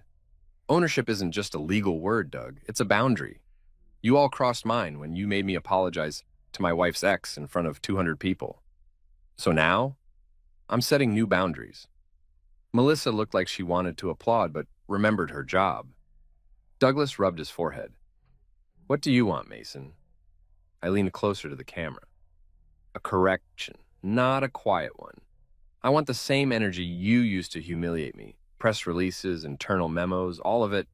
Ownership isn't just a legal word, Doug. It's a boundary. You all crossed mine when you made me apologize to my wife's ex in front of 200 people. So now, I'm setting new boundaries. Melissa looked like she wanted to applaud, but remembered her job. Douglas rubbed his forehead. What do you want, Mason? I leaned closer to the camera. A correction, not a quiet one. I want the same energy you used to humiliate me. Press releases, internal memos, all of it.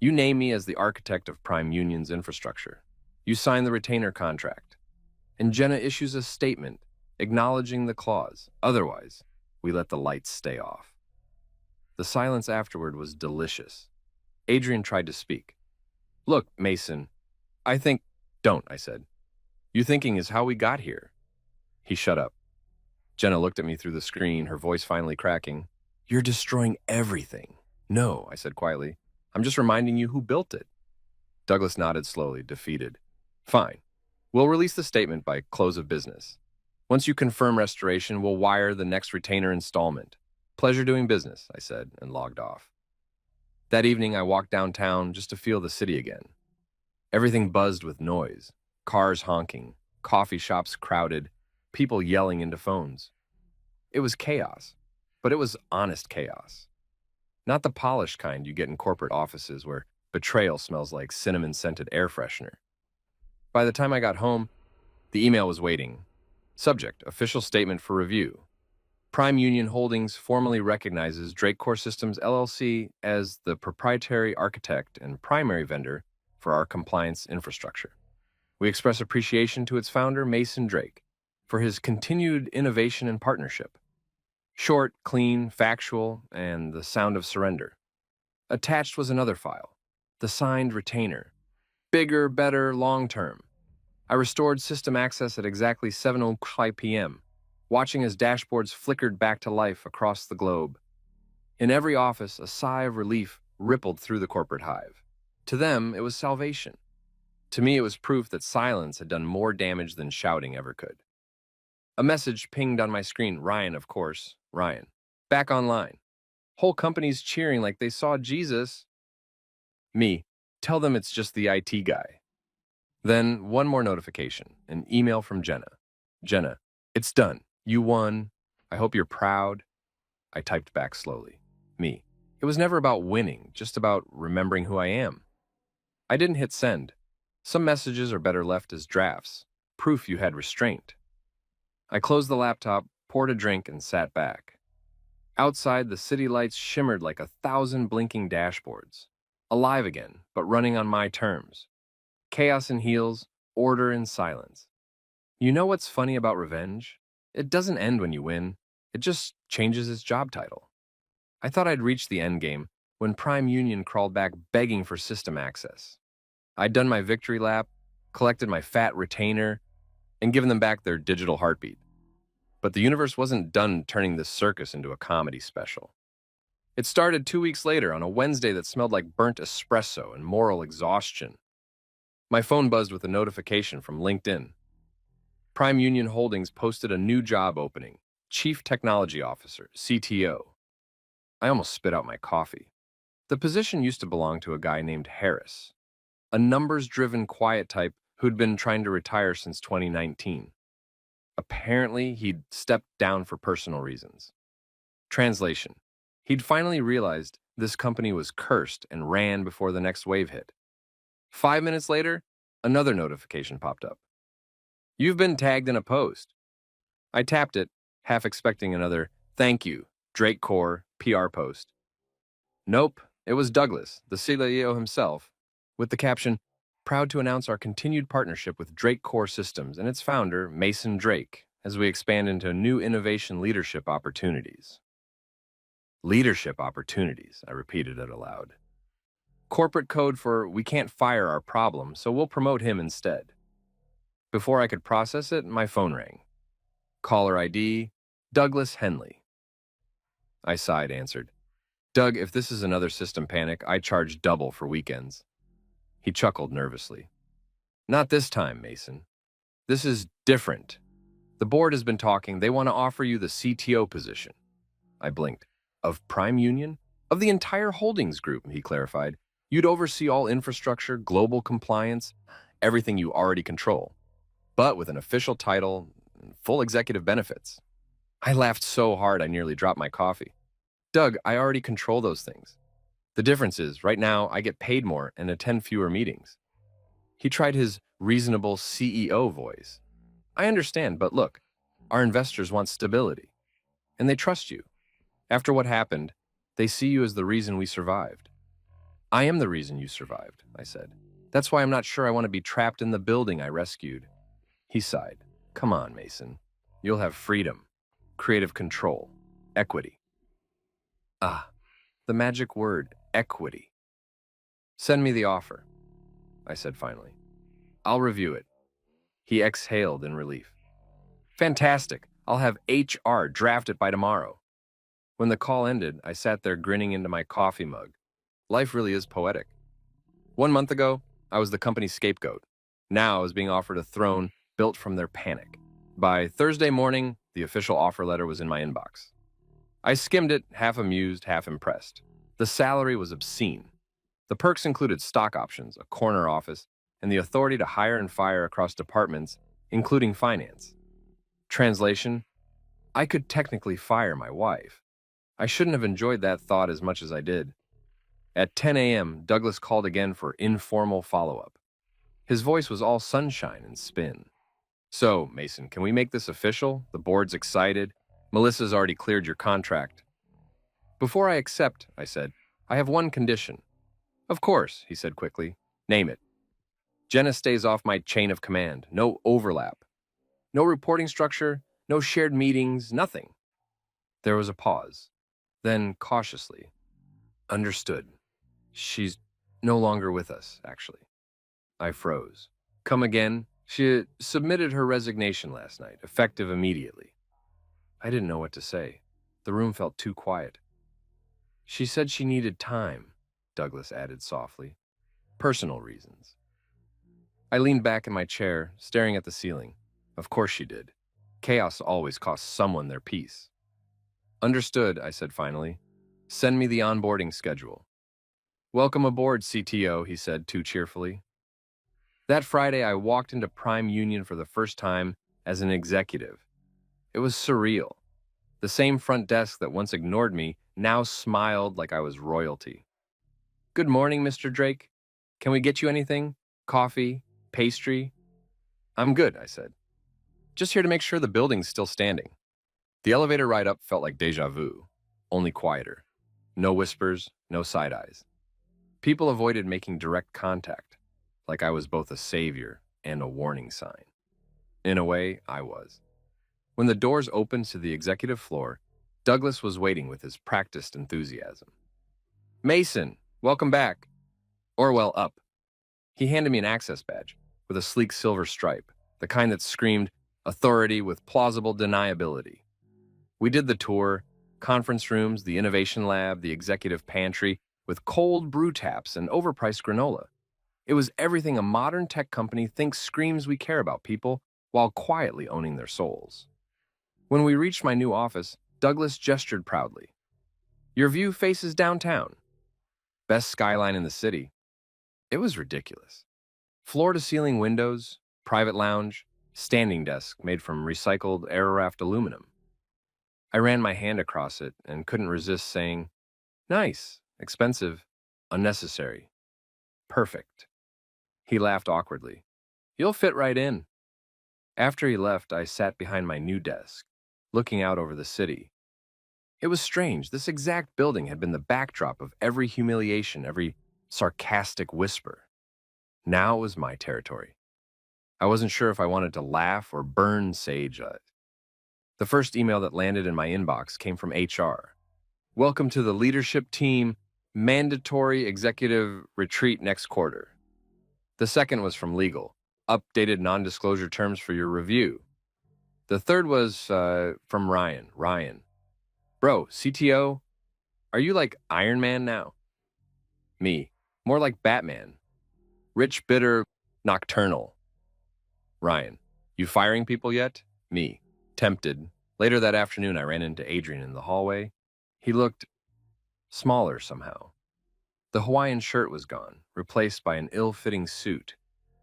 You name me as the architect of Prime Union's infrastructure. You sign the retainer contract. And Jenna issues a statement acknowledging the clause. Otherwise, we let the lights stay off. The silence afterward was delicious. Adrian tried to speak. Look, Mason, I think... Don't, I said. You thinking is how we got here. He shut up. Jenna looked at me through the screen, her voice finally cracking. You're destroying everything. No, I said quietly. I'm just reminding you who built it. Douglas nodded slowly, defeated. Fine. We'll release the statement by close of business. Once you confirm restoration, we'll wire the next retainer installment. Pleasure doing business, I said, and logged off. That evening, I walked downtown just to feel the city again. Everything buzzed with noise. Cars honking, coffee shops crowded, people yelling into phones. It was chaos, but it was honest chaos. Not the polished kind you get in corporate offices where betrayal smells like cinnamon-scented air freshener. By the time I got home, the email was waiting. Subject, official statement for review. Prime Union Holdings formally recognizes Drake Core Systems LLC as the proprietary architect and primary vendor for our compliance infrastructure. We express appreciation to its founder, Mason Drake, for his continued innovation and partnership. Short, clean, factual, and the sound of surrender. Attached was another file, the signed retainer. Bigger, better, long-term. I restored system access at exactly 7:05 p.m., watching as dashboards flickered back to life across the globe. In every office, a sigh of relief rippled through the corporate hive. To them, it was salvation. To me, it was proof that silence had done more damage than shouting ever could. A message pinged on my screen. Ryan, of course. Ryan. Back online. Whole companies cheering like they saw Jesus. Me. Tell them it's just the IT guy. Then one more notification. An email from Jenna. Jenna, it's done. You won. I hope you're proud. I typed back slowly. Me. It was never about winning, just about remembering who I am. I didn't hit send. Some messages are better left as drafts. Proof you had restraint. I closed the laptop, poured a drink, and sat back. Outside, the city lights shimmered like 1,000 blinking dashboards. Alive again, but running on my terms. Chaos in heels, order in silence. You know what's funny about revenge? It doesn't end when you win. It just changes its job title. I thought I'd reached the end game when Prime Union crawled back begging for system access. I'd done my victory lap, collected my fat retainer, and given them back their digital heartbeat. But the universe wasn't done turning this circus into a comedy special. It started 2 weeks later on a Wednesday that smelled like burnt espresso and moral exhaustion. My phone buzzed with a notification from LinkedIn. Prime Union Holdings posted a new job opening, Chief Technology Officer, CTO. I almost spit out my coffee. The position used to belong to a guy named Harris, a numbers-driven quiet type who'd been trying to retire since 2019. Apparently, he'd stepped down for personal reasons. Translation. He'd finally realized this company was cursed and ran before the next wave hit. 5 minutes later, another notification popped up. You've been tagged in a post. I tapped it, half expecting another "Thank you, Drake Core" PR post. Nope, it was Douglas, the CEO himself, with the caption, "Proud to announce our continued partnership with Drake Core Systems and its founder, Mason Drake, as we expand into new innovation leadership opportunities. Leadership opportunities, I repeated it aloud. Corporate code for we can't fire our problem, so we'll promote him instead. Before I could process it, my phone rang. Caller ID, Douglas Henley. I sighed, answered. Doug, if this is another system panic, I charge double for weekends. He chuckled nervously. Not this time, Mason. This is different. The board has been talking. They want to offer you the CTO position. I blinked. Of Prime Union? Of the entire holdings group, he clarified. You'd oversee all infrastructure, global compliance, everything you already control, but with an official title and full executive benefits. I laughed so hard I nearly dropped my coffee. Doug, I already control those things. The difference is, right now, I get paid more and attend fewer meetings. He tried his reasonable CEO voice. I understand, but look, our investors want stability, and they trust you. After what happened, they see you as the reason we survived. I am the reason you survived, I said. That's why I'm not sure I want to be trapped in the building I rescued. He sighed. Come on, Mason. You'll have freedom, creative control, equity. Ah, the magic word, equity. Send me the offer, I said finally. I'll review it. He exhaled in relief. Fantastic. I'll have HR draft it by tomorrow. When the call ended, I sat there grinning into my coffee mug. Life really is poetic. 1 month ago, I was the company's scapegoat. Now I was being offered a throne built from their panic. By Thursday morning, the official offer letter was in my inbox. I skimmed it, half amused, half impressed. The salary was obscene. The perks included stock options, a corner office, and the authority to hire and fire across departments, including finance. Translation: I could technically fire my wife. I shouldn't have enjoyed that thought as much as I did. At 10 a.m., Douglas called again for informal follow-up. His voice was all sunshine and spin. So, Mason, can we make this official? The board's excited. Melissa's already cleared your contract. Before I accept, I said, I have one condition. Of course, he said quickly. Name it. Jenna stays off my chain of command. No overlap. No reporting structure, no shared meetings, nothing. There was a pause. Then, cautiously, understood. She's no longer with us, actually. I froze. Come again? She submitted her resignation last night, effective immediately. I didn't know what to say. The room felt too quiet. She said she needed time, Douglas added softly. Personal reasons. I leaned back in my chair, staring at the ceiling. Of course she did. Chaos always costs someone their peace. Understood, I said finally. Send me the onboarding schedule. Welcome aboard, CTO, he said too cheerfully. That Friday, I walked into Prime Union for the first time as an executive. It was surreal. The same front desk that once ignored me now smiled like I was royalty. Good morning, Mr. Drake. Can we get you anything? Coffee? Pastry? I'm good, I said. Just here to make sure the building's still standing. The elevator ride up felt like deja vu, only quieter. No whispers, no side eyes. People avoided making direct contact, like I was both a savior and a warning sign. In a way, I was. When the doors opened to the executive floor, Douglas was waiting with his practiced enthusiasm. Mason, welcome back. Orwell up. He handed me an access badge with a sleek silver stripe, the kind that screamed authority with plausible deniability. We did the tour, conference rooms, the innovation lab, the executive pantry, with cold brew taps and overpriced granola. It was everything a modern tech company thinks screams we care about people while quietly owning their souls. When we reached my new office, Douglas gestured proudly. Your view faces downtown. Best skyline in the city. It was ridiculous. Floor-to-ceiling windows, private lounge, standing desk made from recycled Aeroraft aluminum. I ran my hand across it and couldn't resist saying, nice, expensive, unnecessary, perfect. He laughed awkwardly. You'll fit right in. After he left, I sat behind my new desk, looking out over the city. It was strange. This exact building had been the backdrop of every humiliation, every sarcastic whisper. Now it was my territory. I wasn't sure if I wanted to laugh or burn sage at it. The first email that landed in my inbox came from HR. Welcome to the leadership team, mandatory executive retreat next quarter. The second was from legal, updated non-disclosure terms for your review. The third was from Ryan. Ryan, bro, CTO, are you like Iron Man now? Me, more like Batman. Rich, bitter, nocturnal. Ryan, you firing people yet? Me, tempted. Later that afternoon, I ran into Adrian in the hallway. He looked smaller somehow. The Hawaiian shirt was gone, replaced by an ill-fitting suit.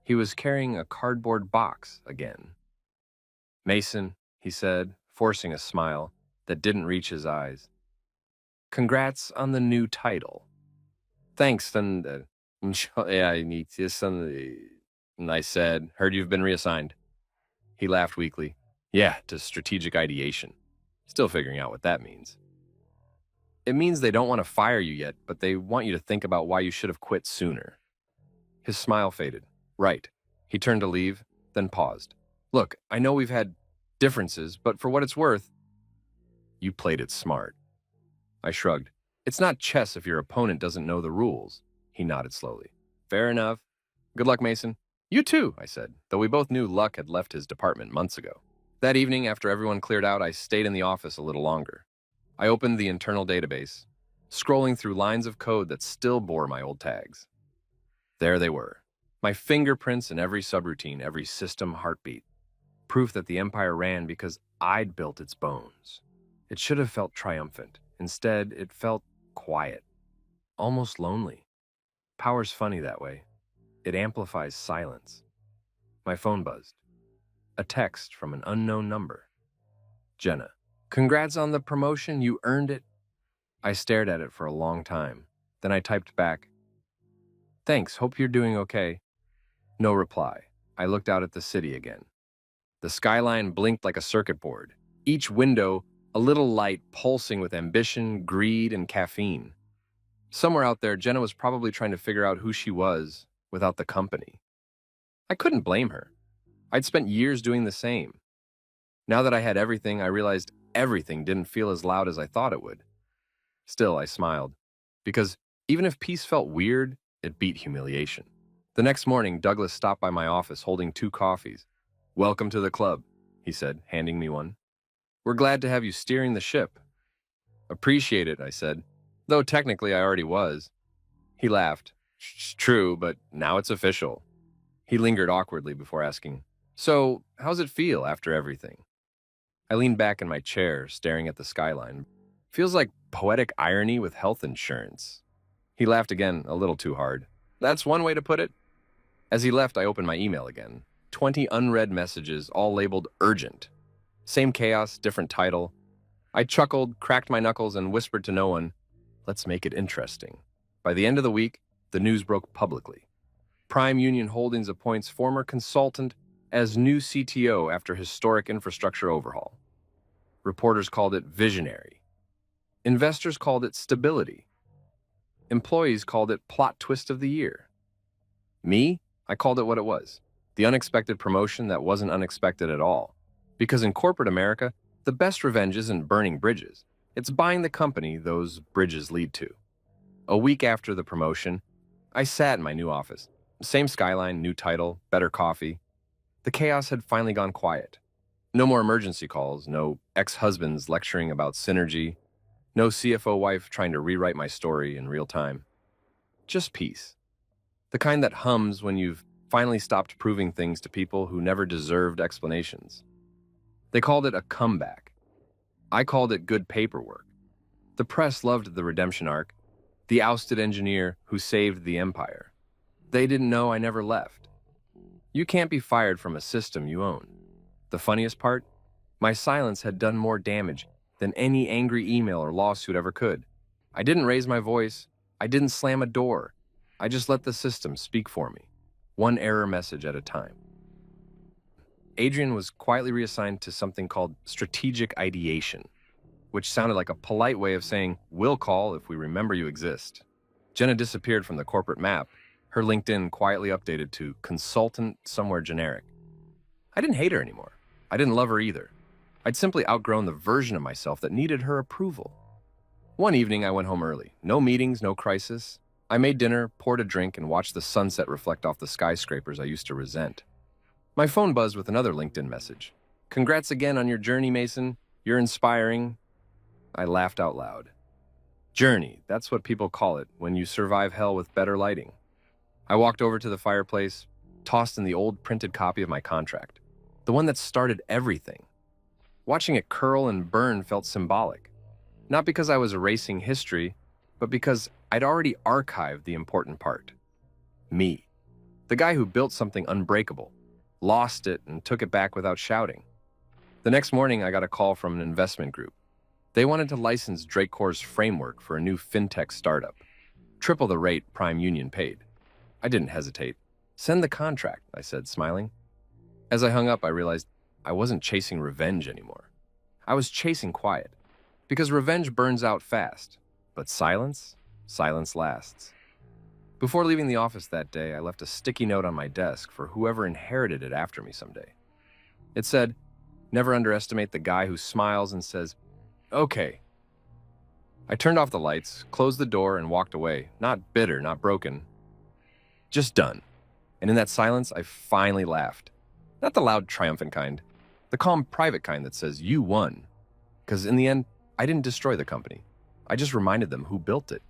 He was carrying a cardboard box again. Mason, he said, forcing a smile that didn't reach his eyes. Congrats on the new title. Thanks, and I said, heard you've been reassigned. He laughed weakly. Yeah, to strategic ideation. Still figuring out what that means. It means they don't want to fire you yet, but they want you to think about why you should have quit sooner. His smile faded. Right. He turned to leave, then paused. Look, I know we've had differences, but for what it's worth, you played it smart. I shrugged. It's not chess if your opponent doesn't know the rules. He nodded slowly. Fair enough. Good luck, Mason. You too, I said, though we both knew Luck had left his department months ago. That evening, after everyone cleared out, I stayed in the office a little longer. I opened the internal database, scrolling through lines of code that still bore my old tags. There they were, my fingerprints in every subroutine, every system heartbeat. Proof that the Empire ran because I'd built its bones. It should have felt triumphant. Instead, it felt quiet, almost lonely. Power's funny that way. It amplifies silence. My phone buzzed. A text from an unknown number. Jenna, congrats on the promotion, you earned it. I stared at it for a long time. Then I typed back, thanks, hope you're doing okay. No reply. I looked out at the city again. The skyline blinked like a circuit board. Each window, a little light pulsing with ambition, greed, and caffeine. Somewhere out there, Jenna was probably trying to figure out who she was without the company. I couldn't blame her. I'd spent years doing the same. Now that I had everything, I realized everything didn't feel as loud as I thought it would. Still, I smiled, because even if peace felt weird, it beat humiliation. The next morning, Douglas stopped by my office holding 2 coffees. Welcome to the club, he said, handing me one. We're glad to have you steering the ship. Appreciate it, I said, though technically I already was. He laughed. It's true, but now it's official. He lingered awkwardly before asking, so, how's it feel after everything? I leaned back in my chair, staring at the skyline. Feels like poetic irony with health insurance. He laughed again, a little too hard. That's one way to put it. As he left, I opened my email again. 20 unread messages, all labeled urgent. Same chaos, different title. I chuckled, cracked my knuckles, and whispered to no one, let's make it interesting. By the end of the week, the news broke publicly. Prime Union Holdings appoints former consultant as new CTO after historic infrastructure overhaul. Reporters called it visionary. Investors called it stability. Employees called it plot twist of the year. Me? I called it what it was. The unexpected promotion that wasn't unexpected at all. Because in corporate America, the best revenge isn't burning bridges. It's buying the company those bridges lead to. A week after the promotion, I sat in my new office. Same skyline, new title, better coffee. The chaos had finally gone quiet. No more emergency calls, no ex-husbands lecturing about synergy, no CFO wife trying to rewrite my story in real time. Just peace. The kind that hums when you've finally stopped proving things to people who never deserved explanations. They called it a comeback. I called it good paperwork. The press loved the redemption arc, the ousted engineer who saved the empire. They didn't know I never left. You can't be fired from a system you own. The funniest part? My silence had done more damage than any angry email or lawsuit ever could. I didn't raise my voice. I didn't slam a door. I just let the system speak for me, one error message at a time. Adrian was quietly reassigned to something called strategic ideation, which sounded like a polite way of saying, we'll call if we remember you exist. Jenna disappeared from the corporate map, her LinkedIn quietly updated to consultant somewhere generic. I didn't hate her anymore. I didn't love her either. I'd simply outgrown the version of myself that needed her approval. One evening, I went home early. No meetings, no crisis. I made dinner, poured a drink, and watched the sunset reflect off the skyscrapers I used to resent. My phone buzzed with another LinkedIn message. "Congrats again on your journey, Mason. You're inspiring." I laughed out loud. Journey, that's what people call it when you survive hell with better lighting. I walked over to the fireplace, tossed in the old printed copy of my contract, the one that started everything. Watching it curl and burn felt symbolic. Not because I was erasing history, but because I'd already archived the important part. Me. The guy who built something unbreakable, lost it, and took it back without shouting. The next morning, I got a call from an investment group. They wanted to license Drakecore's framework for a new fintech startup. Triple the rate Prime Union paid. I didn't hesitate. "Send the contract," I said, smiling. As I hung up, I realized I wasn't chasing revenge anymore. I was chasing quiet. Because revenge burns out fast. But silence lasts. Before leaving the office that day, I left a sticky note on my desk for whoever inherited it after me someday. It said, "Never underestimate the guy who smiles and says, 'Okay.'" I turned off the lights, closed the door, and walked away, not bitter, not broken, just done. And in that silence, I finally laughed. Not the loud, triumphant kind, the calm, private kind that says, "You won." Because in the end, I didn't destroy the company. I just reminded them who built it.